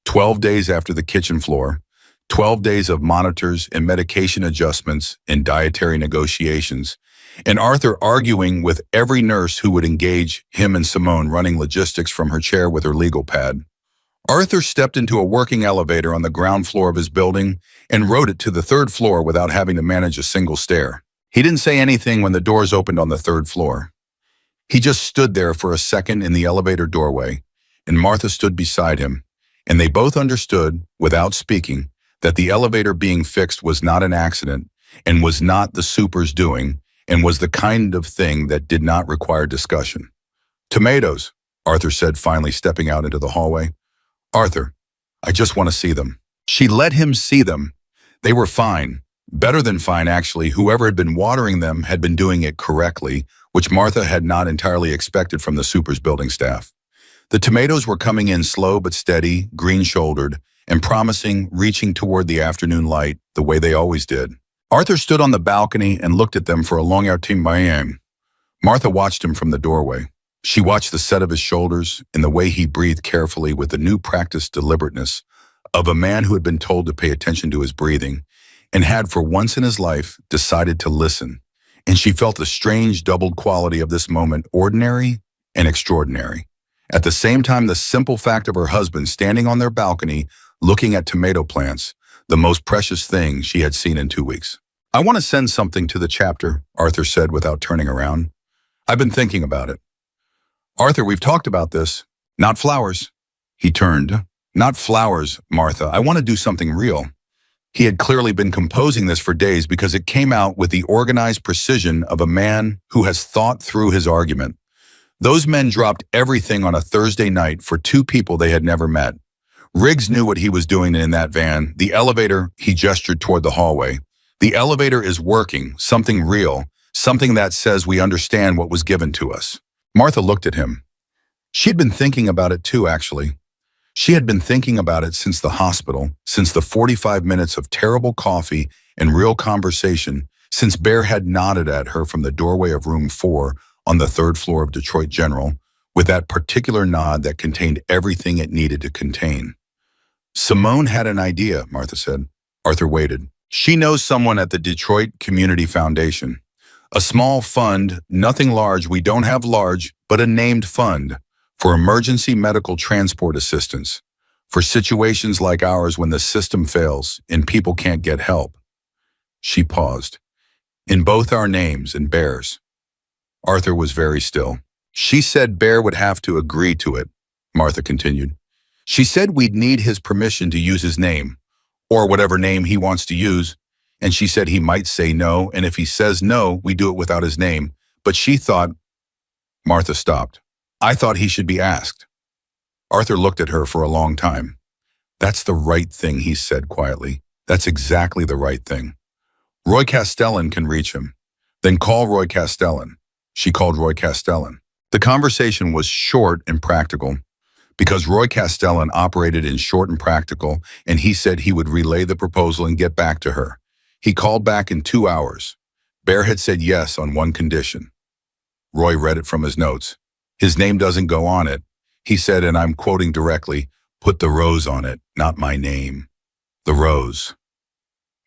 12 days after the kitchen floor, 12 days of monitors and medication adjustments and dietary negotiations, and Arthur arguing with every nurse who would engage him, and Simone running logistics from her chair with her legal pad, Arthur stepped into a working elevator on the ground floor of his building and rode it to the 3rd floor without having to manage a single stair. He didn't say anything when the doors opened on the 3rd floor. He just stood there for a second in the elevator doorway, and Martha stood beside him, and they both understood, without speaking, that the elevator being fixed was not an accident and was not the super's doing, and was the kind of thing that did not require discussion. "Tomatoes," Arthur said, finally stepping out into the hallway. "Arthur, I just want to see them." She let him see them. They were fine. Better than fine, actually. Whoever had been watering them had been doing it correctly, which Martha had not entirely expected from the super's building staff. The tomatoes were coming in slow but steady, green-shouldered, and promising, reaching toward the afternoon light the way they always did. Arthur stood on the balcony and looked at them for a long time. Martha watched him from the doorway. She watched the set of his shoulders and the way he breathed carefully with the new practiced deliberateness of a man who had been told to pay attention to his breathing and had for once in his life decided to listen. And she felt the strange doubled quality of this moment, ordinary and extraordinary. At the same time, the simple fact of her husband standing on their balcony looking at tomato plants, the most precious thing she had seen in 2 weeks. "I want to send something to the chapter," Arthur said without turning around. "I've been thinking about it." "Arthur, we've talked about this." "Not flowers." He turned. "Not flowers, Martha. I want to do something real." He had clearly been composing this for days because it came out with the organized precision of a man who has thought through his argument. Those men dropped everything on a Thursday night for 2 people they had never met. Riggs knew what he was doing in that van. The elevator, he gestured toward the hallway. The elevator is working, something real, something that says we understand what was given to us. Martha looked at him. She had been thinking about it too, actually. She had been thinking about it since the hospital, since the 45 minutes of terrible coffee and real conversation, since Bear had nodded at her from the doorway of room 4 on the 3rd floor of Detroit General, with that particular nod that contained everything it needed to contain. "Simone had an idea," Martha said. Arthur waited. "She knows someone at the Detroit Community Foundation. A small fund, nothing large, we don't have large, but a named fund, for emergency medical transport assistance. For situations like ours when the system fails and people can't get help. She paused. In both our names and Bear's. Arthur was very still. She said Bear would have to agree to it, Martha continued. She said we'd need his permission to use his name, or whatever name he wants to use, and she said he might say no, and if he says no, we do it without his name. But she thought, Martha stopped. I thought he should be asked. Arthur looked at her for a long time. That's the right thing, he said quietly. That's exactly the right thing. Roy Castellan can reach him. Then call Roy Castellan. She called Roy Castellan. The conversation was short and practical because Roy Castellan operated in short and practical, and he said he would relay the proposal and get back to her. He called back in 2 hours. Bear had said yes on one condition. Roy read it from his notes. His name doesn't go on it. He said, and I'm quoting directly, put the rose on it, not my name. The rose.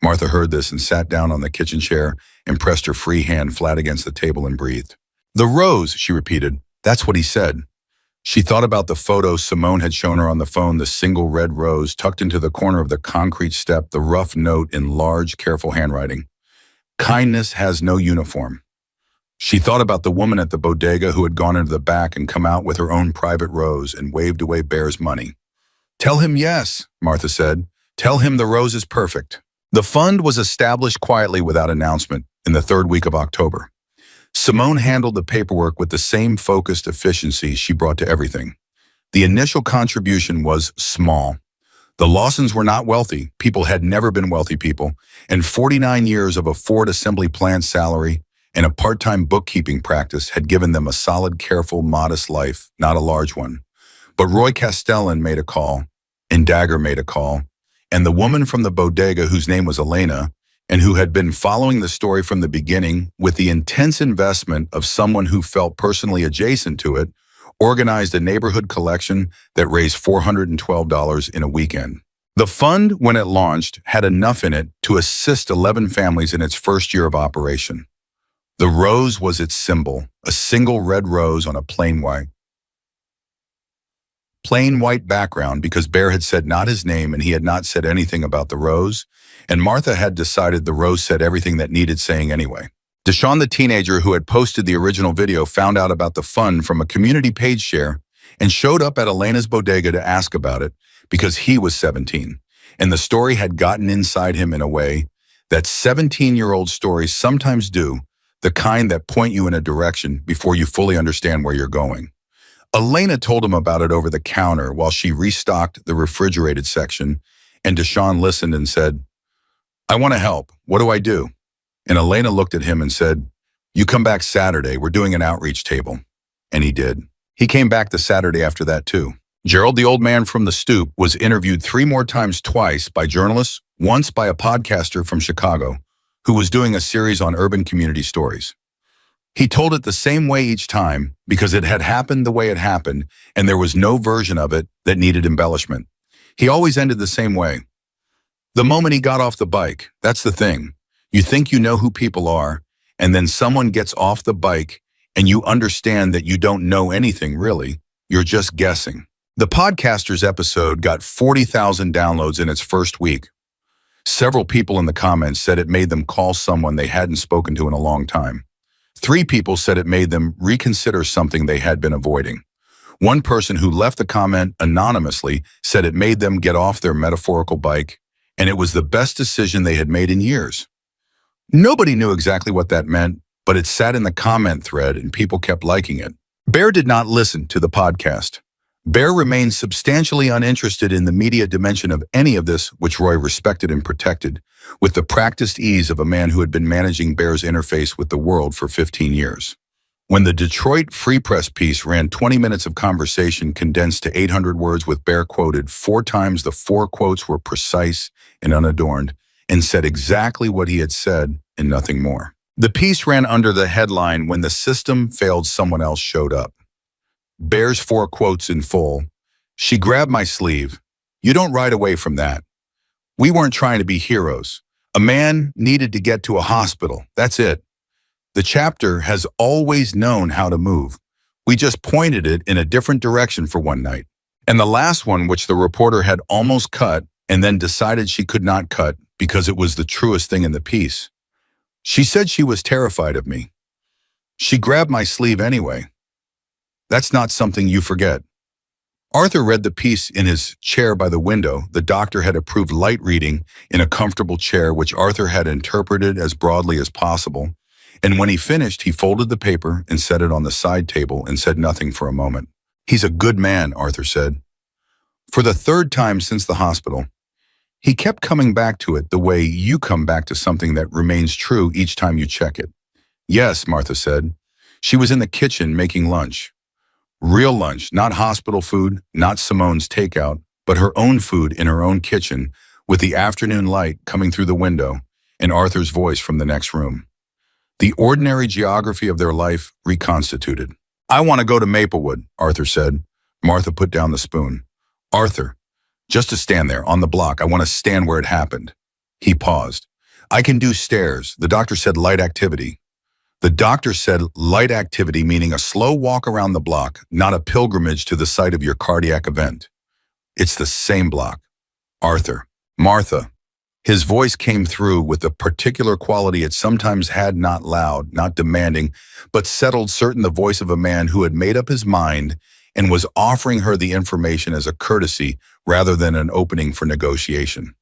Martha heard this and sat down on the kitchen chair and pressed her free hand flat against the table and breathed. The rose, she repeated. That's what he said. She thought about the photo Simone had shown her on the phone, the single red rose tucked into the corner of the concrete step, the rough note in large, careful handwriting. Kindness has no uniform. She thought about the woman at the bodega who had gone into the back and come out with her own private rose and waved away Bear's money. Tell him yes, Martha said. Tell him the rose is perfect. The fund was established quietly without announcement in the 3rd week of October. Simone handled the paperwork with the same focused efficiency she brought to everything. The initial contribution was small. The Lawsons were not wealthy. People had never been wealthy people, and 49 years of a Ford assembly plant salary and a part-time bookkeeping practice had given them a solid, careful, modest life, not a large one. But Roy Castellan made a call, and Dagger made a call, and the woman from the bodega whose name was Elena, and who had been following the story from the beginning with the intense investment of someone who felt personally adjacent to it, organized a neighborhood collection that raised $412 in a weekend. The fund, when it launched, had enough in it to assist 11 families in its first year of operation. The rose was its symbol, a single red rose on a plain white background because Bear had said not his name and he had not said anything about the rose, and Martha had decided the rose said everything that needed saying anyway. Deshaun, the teenager who had posted the original video, found out about the fund from a community page share and showed up at Elena's bodega to ask about it because he was 17, and the story had gotten inside him in a way that 17-year-old stories sometimes do, the kind that point you in a direction before you fully understand where you're going. Elena told him about it over the counter while she restocked the refrigerated section, and Deshaun listened and said, I want to help. What do I do? And Elena looked at him and said, you come back Saturday. We're doing an outreach table. And he did. He came back the Saturday after that too. Gerald, the old man from the stoop, was interviewed 3 more times, twice by journalists, once by a podcaster from Chicago, who was doing a series on urban community stories. He told it the same way each time because it had happened the way it happened, and there was no version of it that needed embellishment. He always ended the same way. The moment he got off the bike, that's the thing. You think you know who people are, and then someone gets off the bike and you understand that you don't know anything really. You're just guessing. The podcaster's episode got 40,000 downloads in its first week. Several people in the comments said it made them call someone they hadn't spoken to in a long time. 3 people said it made them reconsider something they had been avoiding. One person who left the comment anonymously said it made them get off their metaphorical bike, and it was the best decision they had made in years. Nobody knew exactly what that meant, but it sat in the comment thread and people kept liking it. Bear did not listen to the podcast. Bear remained substantially uninterested in the media dimension of any of this, which Roy respected and protected, with the practiced ease of a man who had been managing Bear's interface with the world for 15 years. When the Detroit Free Press piece ran 20 minutes of conversation condensed to 800 words with Bear quoted 4 times, the 4 quotes were precise and unadorned and said exactly what he had said and nothing more. The piece ran under the headline, When the System Failed, Someone Else Showed Up. Bear's 4 quotes in full. She grabbed my sleeve. You don't ride away from that. We weren't trying to be heroes. A man needed to get to a hospital. That's it. The chapter has always known how to move. We just pointed it in a different direction for one night. And the last one, which the reporter had almost cut and then decided she could not cut because it was the truest thing in the piece. She said she was terrified of me. She grabbed my sleeve anyway. That's not something you forget. Arthur read the piece in his chair by the window. The doctor had approved light reading in a comfortable chair, which Arthur had interpreted as broadly as possible. And when he finished, he folded the paper and set it on the side table and said nothing for a moment. He's a good man, Arthur said. For the third time since the hospital, he kept coming back to it the way you come back to something that remains true each time you check it. Yes, Martha said. She was in the kitchen making lunch. Real lunch, not hospital food, not Simone's takeout, but her own food in her own kitchen, with the afternoon light coming through the window and Arthur's voice from the next room. The ordinary geography of their life reconstituted. I want to go to Maplewood, Arthur said. Martha put down the spoon. Arthur, just to stand there, on the block. I want to stand where it happened. He paused. I can do stairs. The doctor said light activity. The doctor said light activity, meaning a slow walk around the block, not a pilgrimage to the site of your cardiac event. It's the same block. Arthur. Martha. His voice came through with the particular quality it sometimes had, not loud, not demanding, but settled, certain, the voice of a man who had made up his mind and was offering her the information as a courtesy rather than an opening for negotiation.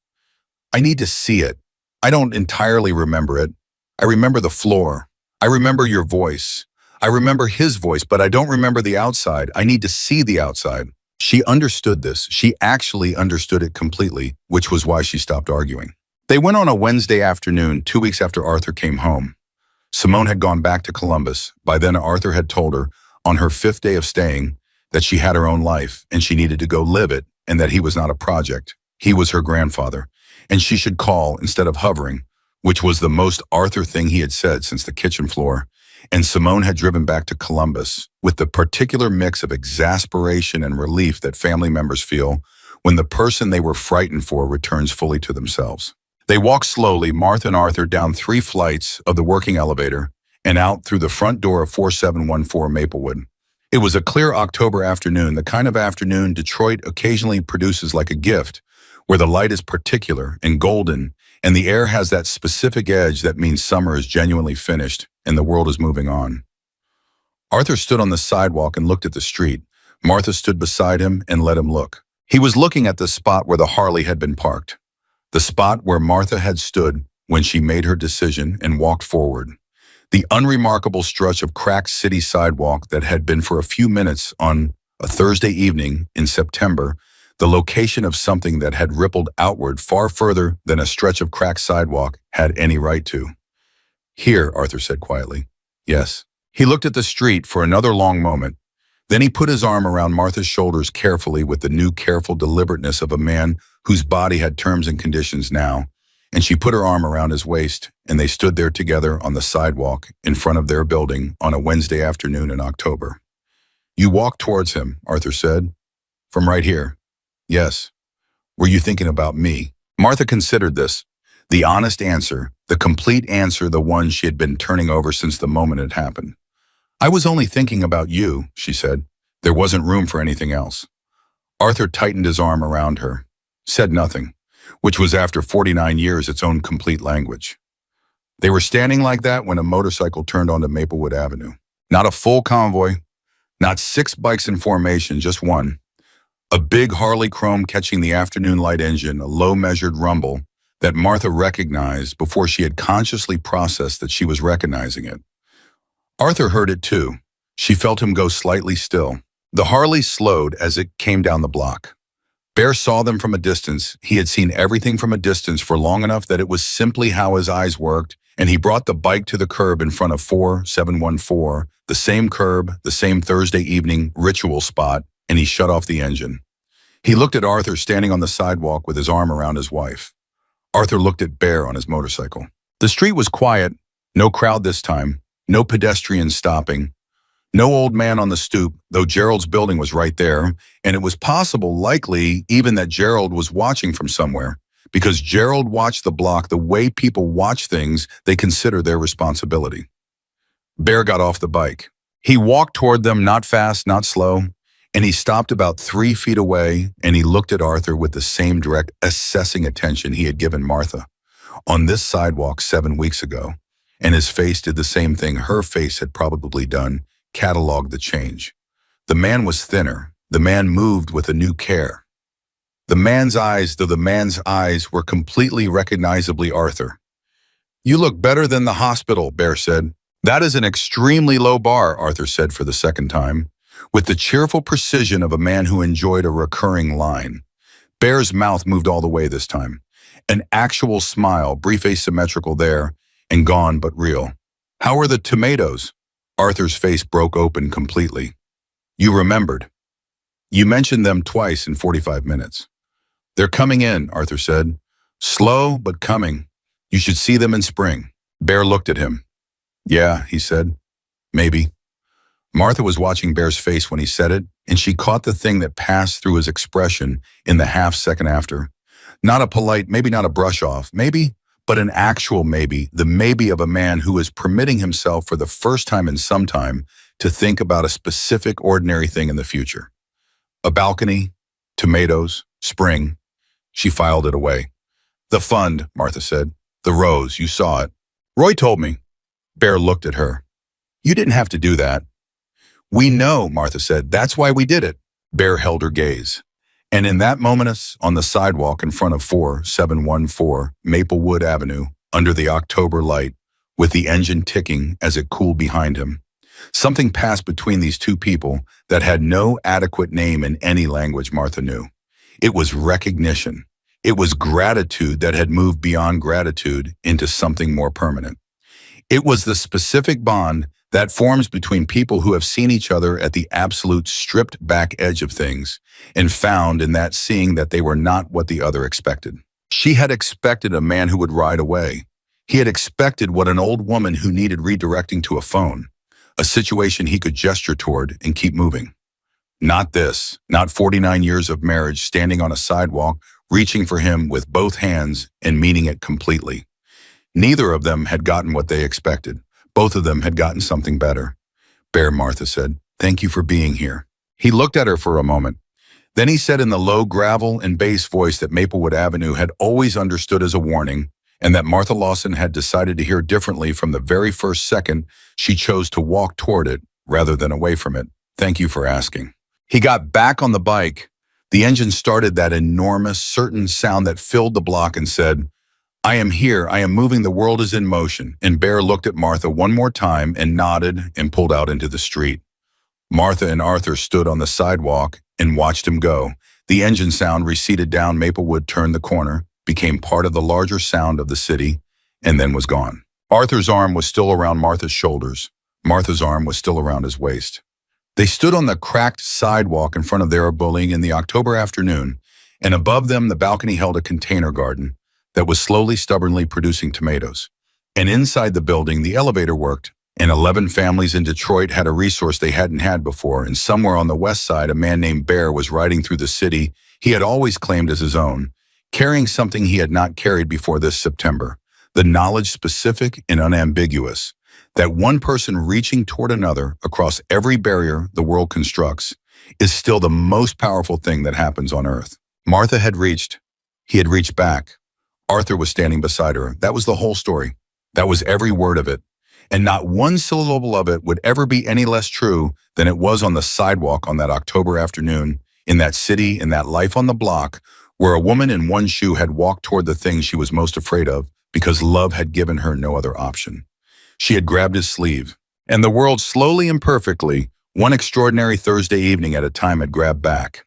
I need to see it. I don't entirely remember it. I remember the floor. I remember your voice. I remember his voice, but I don't remember the outside. I need to see the outside. She understood this. She actually understood it completely, which was why she stopped arguing. They went on a Wednesday afternoon, 2 weeks after Arthur came home. Simone had gone back to Columbus. By then, Arthur had told her, on her 5th day of staying, that she had her own life and she needed to go live it, and that he was not a project. He was her grandfather, and she should call instead of hovering, which was the most Arthur thing he had said since the kitchen floor. And Simone had driven back to Columbus with the particular mix of exasperation and relief that family members feel when the person they were frightened for returns fully to themselves. They walked slowly, Martha and Arthur, down 3 flights of the working elevator and out through the front door of 4714 Maplewood. It was a clear October afternoon, the kind of afternoon Detroit occasionally produces like a gift, where the light is particular and golden, and the air has that specific edge that means summer is genuinely finished and the world is moving on. Arthur stood on the sidewalk and looked at the street. Martha stood beside him and let him look. He was looking at the spot where the Harley had been parked, the spot where Martha had stood when she made her decision and walked forward. The unremarkable stretch of cracked city sidewalk that had been for a few minutes on a Thursday evening in September, the location of something that had rippled outward far further than a stretch of cracked sidewalk had any right to. Here, Arthur said quietly. Yes. He looked at the street for another long moment. Then he put his arm around Martha's shoulders carefully, with the new careful deliberateness of a man whose body had terms and conditions now, and she put her arm around his waist, and they stood there together on the sidewalk in front of their building on a Wednesday afternoon in October. You walked towards him, Arthur said. From right here. Yes. Were you thinking about me? Martha considered this. The honest answer, the complete answer, the one she had been turning over since the moment it happened. I was only thinking about you, she said. There wasn't room for anything else. Arthur tightened his arm around her, said nothing, which was after 49 years its own complete language. They were standing like that when a motorcycle turned onto Maplewood Avenue. Not a full convoy, not 6 bikes in formation, just one. A big Harley chrome catching the afternoon light engine, a low measured rumble that Martha recognized before she had consciously processed that she was recognizing it. Arthur heard it too. She felt him go slightly still. The Harley slowed as it came down the block. Bear saw them from a distance. He had seen everything from a distance for long enough that it was simply how his eyes worked, and he brought the bike to the curb in front of 4714, the same curb, the same Thursday evening ritual spot, and he shut off the engine. He looked at Arthur standing on the sidewalk with his arm around his wife. Arthur looked at Bear on his motorcycle. The street was quiet, no crowd this time, no pedestrians stopping, no old man on the stoop, though Gerald's building was right there, and it was possible, likely, even that Gerald was watching from somewhere, because Gerald watched the block the way people watch things they consider their responsibility. Bear got off the bike. He walked toward them, not fast, not slow, And he stopped about 3 feet away, and he looked at Arthur with the same direct, assessing attention he had given Martha on this sidewalk 7 weeks ago. And his face did the same thing her face had probably done, cataloged the change. The man was thinner. The man moved with a new care. The man's eyes, though the man's eyes were completely recognizably Arthur. "You look better than the hospital," Bear said. "That is an extremely low bar," Arthur said for the second time, with the cheerful precision of a man who enjoyed a recurring line. Bear's mouth moved all the way this time. An actual smile, brief asymmetrical there, and gone but real. "How are the tomatoes?" Arthur's face broke open completely. "You remembered. You mentioned them twice in 45 minutes. "They're coming in," Arthur said. "Slow, but coming. You should see them in spring." Bear looked at him. "Yeah," he said. "Maybe." Martha was watching Bear's face when he said it, and she caught the thing that passed through his expression in the half-second after. Not a polite, maybe not a brush-off, maybe, but an actual maybe, the maybe of a man who is permitting himself for the first time in some time to think about a specific ordinary thing in the future. A balcony, tomatoes, spring. She filed it away. "The fund," Martha said. "The rose, you saw it." "Roy told me." Bear looked at her. "You didn't have to do that." "We know," Martha said. "That's why we did it." Bear held her gaze. And in that moment, on the sidewalk in front of 4714 Maplewood Avenue, under the October light, with the engine ticking as it cooled behind him, something passed between these two people that had no adequate name in any language Martha knew. It was recognition. It was gratitude that had moved beyond gratitude into something more permanent. It was the specific bond that forms between people who have seen each other at the absolute stripped-back edge of things and found in that seeing that they were not what the other expected. She had expected a man who would ride away. He had expected what an old woman who needed redirecting to a phone, a situation he could gesture toward and keep moving. Not this, not 49 years of marriage standing on a sidewalk, reaching for him with both hands and meaning it completely. Neither of them had gotten what they expected. Both of them had gotten something better. "Bear," Martha said, "thank you for being here." He looked at her for a moment. Then he said in the low gravel and bass voice that Maplewood Avenue had always understood as a warning, and that Martha Lawson had decided to hear differently from the very first second she chose to walk toward it rather than away from it. "Thank you for asking." He got back on the bike. The engine started that enormous, certain sound that filled the block and said, "I am here, I am moving, the world is in motion." And Bear looked at Martha one more time and nodded and pulled out into the street. Martha and Arthur stood on the sidewalk and watched him go. The engine sound receded down Maplewood, turned the corner, became part of the larger sound of the city, and then was gone. Arthur's arm was still around Martha's shoulders. Martha's arm was still around his waist. They stood on the cracked sidewalk in front of their building in the October afternoon, and above them the balcony held a container garden that was slowly, stubbornly producing tomatoes. And inside the building, the elevator worked, and 11 families in Detroit had a resource they hadn't had before, and somewhere on the west side, a man named Bear was riding through the city he had always claimed as his own, carrying something he had not carried before this September, the knowledge specific and unambiguous, that one person reaching toward another across every barrier the world constructs is still the most powerful thing that happens on Earth. Martha had reached. He had reached back. Arthur was standing beside her. That was the whole story. That was every word of it. And not one syllable of it would ever be any less true than it was on the sidewalk on that October afternoon, in that city, in that life on the block, where a woman in one shoe had walked toward the thing she was most afraid of because love had given her no other option. She had grabbed his sleeve, and the world slowly and perfectly, one extraordinary Thursday evening at a time, had grabbed back.